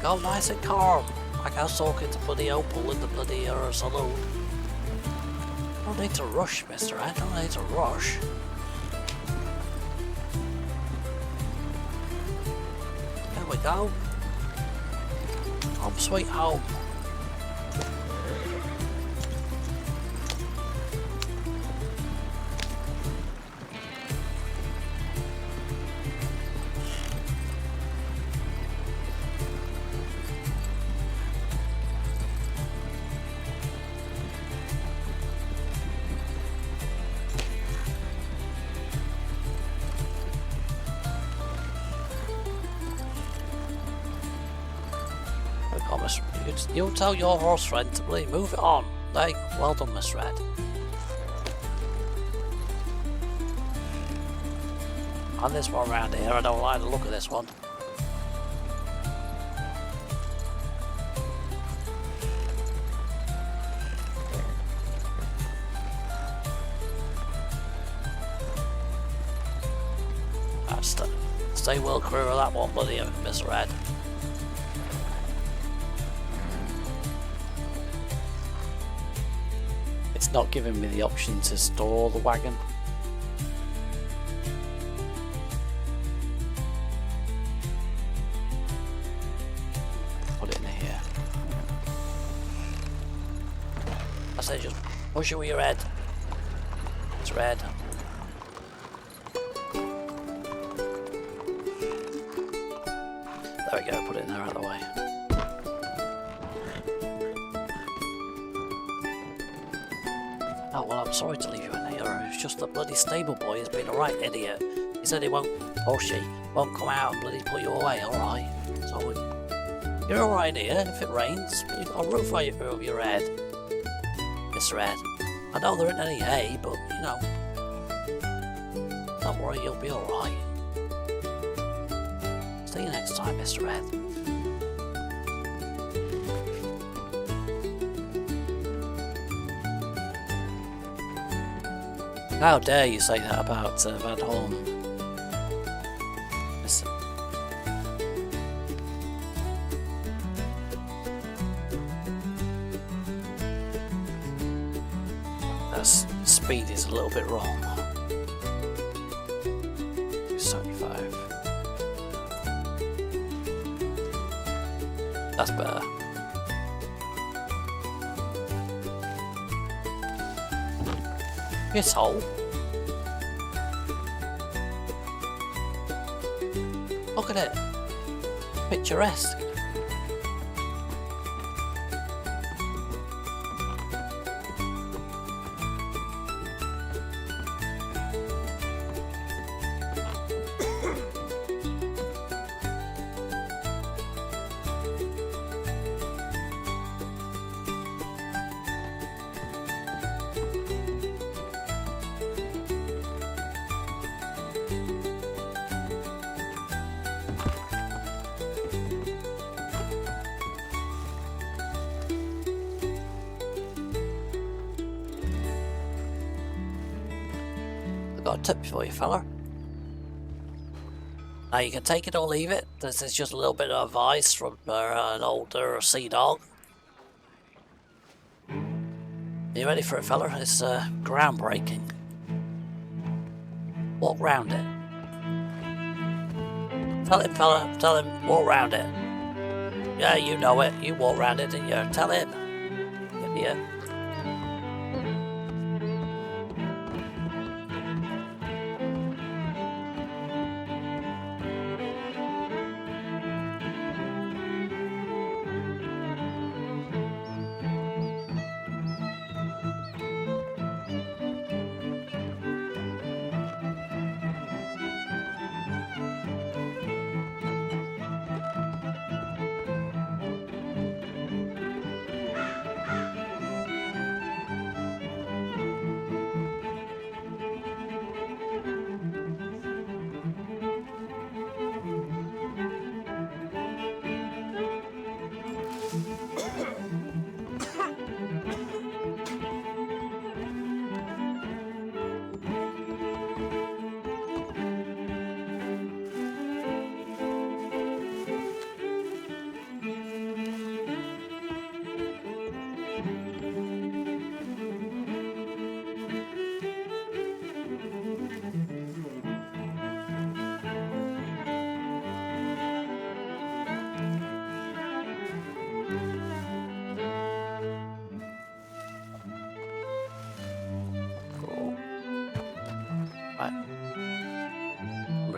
Go nice and calm, like I was talking to bloody Opal in the bloody saloon. No need to rush, Mr. Ed, no need to rush. There we go. Home sweet home. You tell your horse friend to please move it on. Hey, well done, Miss Red. And this one round here, I don't like the look of this one. Stay well clear of that one, bloody Miss Red. Not giving me the option to store the wagon. Put it in here. I say just push it with your head. It's red. There we go, put it in there out of the way. Oh, well, I'm sorry to leave you in here. It's just the bloody stable boy has been a right idiot. He said he won't, or she, won't come out and bloody put you away, alright? So, you're alright here, and if it rains, you've got a roof over your head, Mr. Ed. I know there isn't any hay, but, you know, don't worry, you'll be alright. See you next time, Mr. Ed. How dare you say that about Van Horn? Listen. That speed is a little bit wrong. 75. That's better. This hole. Look at it. Picturesque. Got a tip for you, fella. Now you can take it or leave it. This is just a little bit of advice from an older sea dog. Are you ready for it, fella? It's groundbreaking. Walk round it. Tell him, fella. Tell him, walk round it. Yeah, you know it. You walk round it, didn't you? Tell him. Idiot.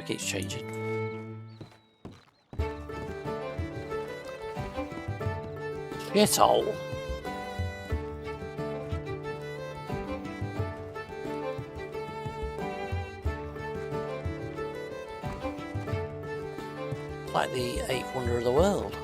it keeps changing. Shithole. Like the eighth wonder of the world.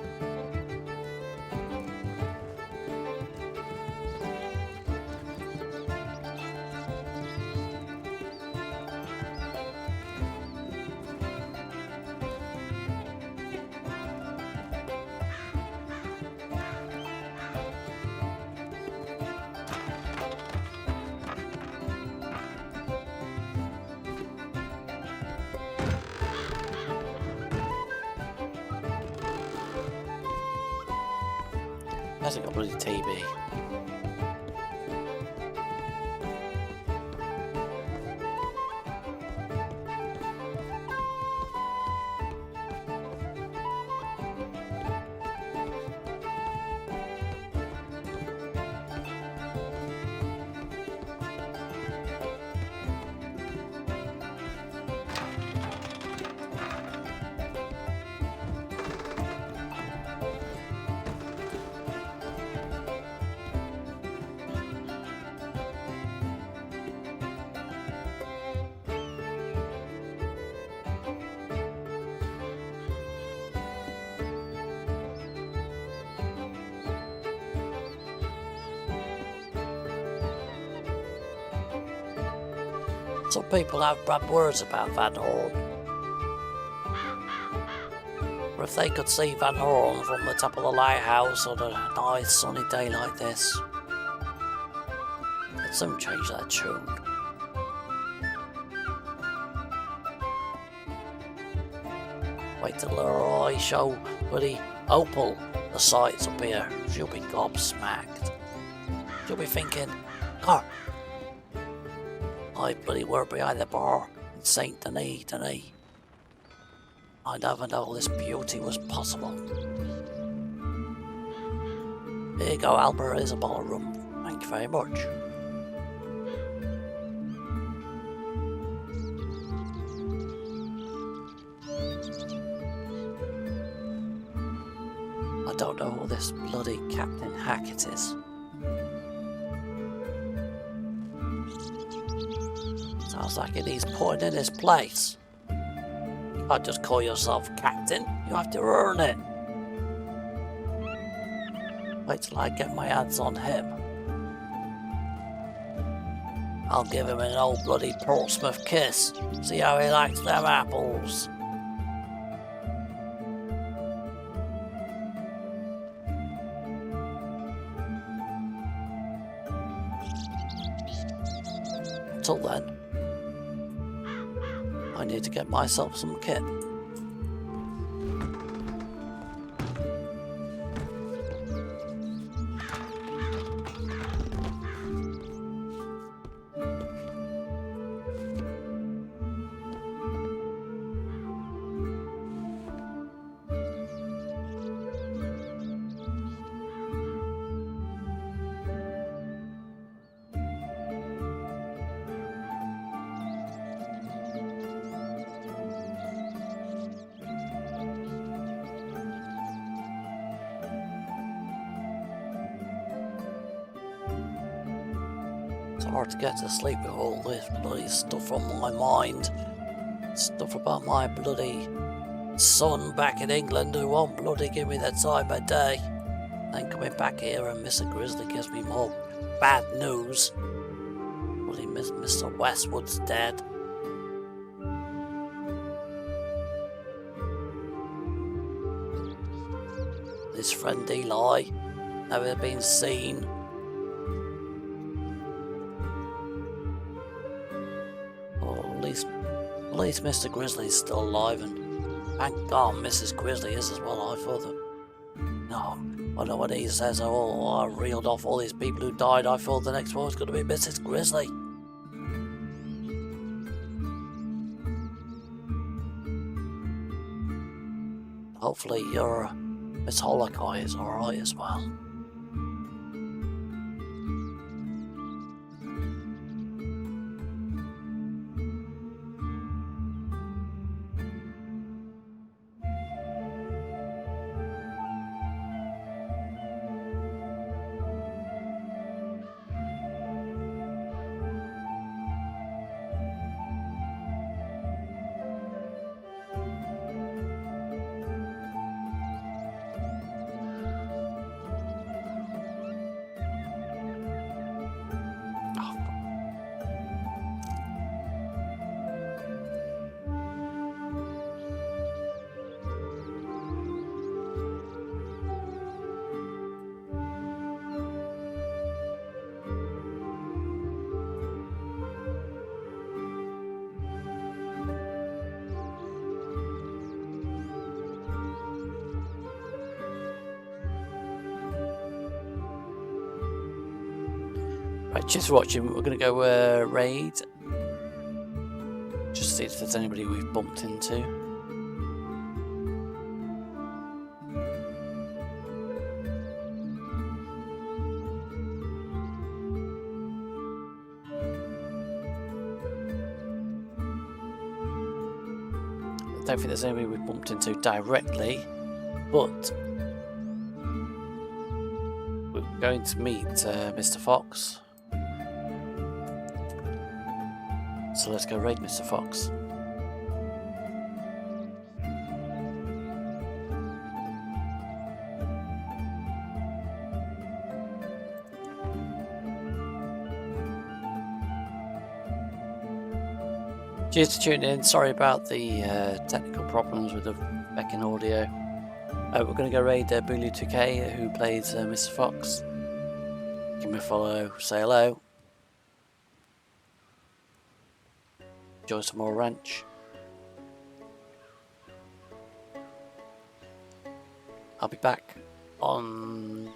Hasn't got bloody TB. Some people have bad words about Van Horn. But if they could see Van Horn from the top of the lighthouse on a nice sunny day like this, they'd soon change their tune. Wait till I show bloody Opal the sights up here. She'll be gobsmacked. She'll be thinking, God, I bloody worked behind the bar in Saint Denis. I never know this beauty was possible. Here you go, Albert, here's a bottle of rum. Thank you very much. I don't know who this bloody Captain Hackett is. Sounds like it needs putting in his place. You can't just call yourself captain, you have to earn it. Wait till I get my hands on him. I'll give him an old bloody Portsmouth kiss. See how he likes them apples. Until then, I need to get myself some kit. It's hard to get to sleep with all this bloody stuff on my mind. Stuff about my bloody son back in England who won't bloody give me the time of day. Then coming back here and Mr. Grizzly gives me more bad news. Bloody Mr. Westwood's dead. His friend Eli, never been seen. At least Mr. Grizzly's still alive, and thank God Mrs. Grizzly is as well. I thought that. No, I know when he says, oh, I reeled off all these people who died, I thought the next one was going to be Mrs. Grizzly. Hopefully your Miss Holocaust is alright as well. Right, cheers for watching. We're going to go raid. Just see if there's anybody we've bumped into. I don't think there's anybody we've bumped into directly, but we're going to meet Mr. Fox. So let's go raid Mr. Fox. Cheers for tuning in. Sorry about the technical problems with the backing audio. We're going to go raid Bulu2K, who plays Mr. Fox. Give him a follow, say hello. Enjoy some more ranch. I'll be back on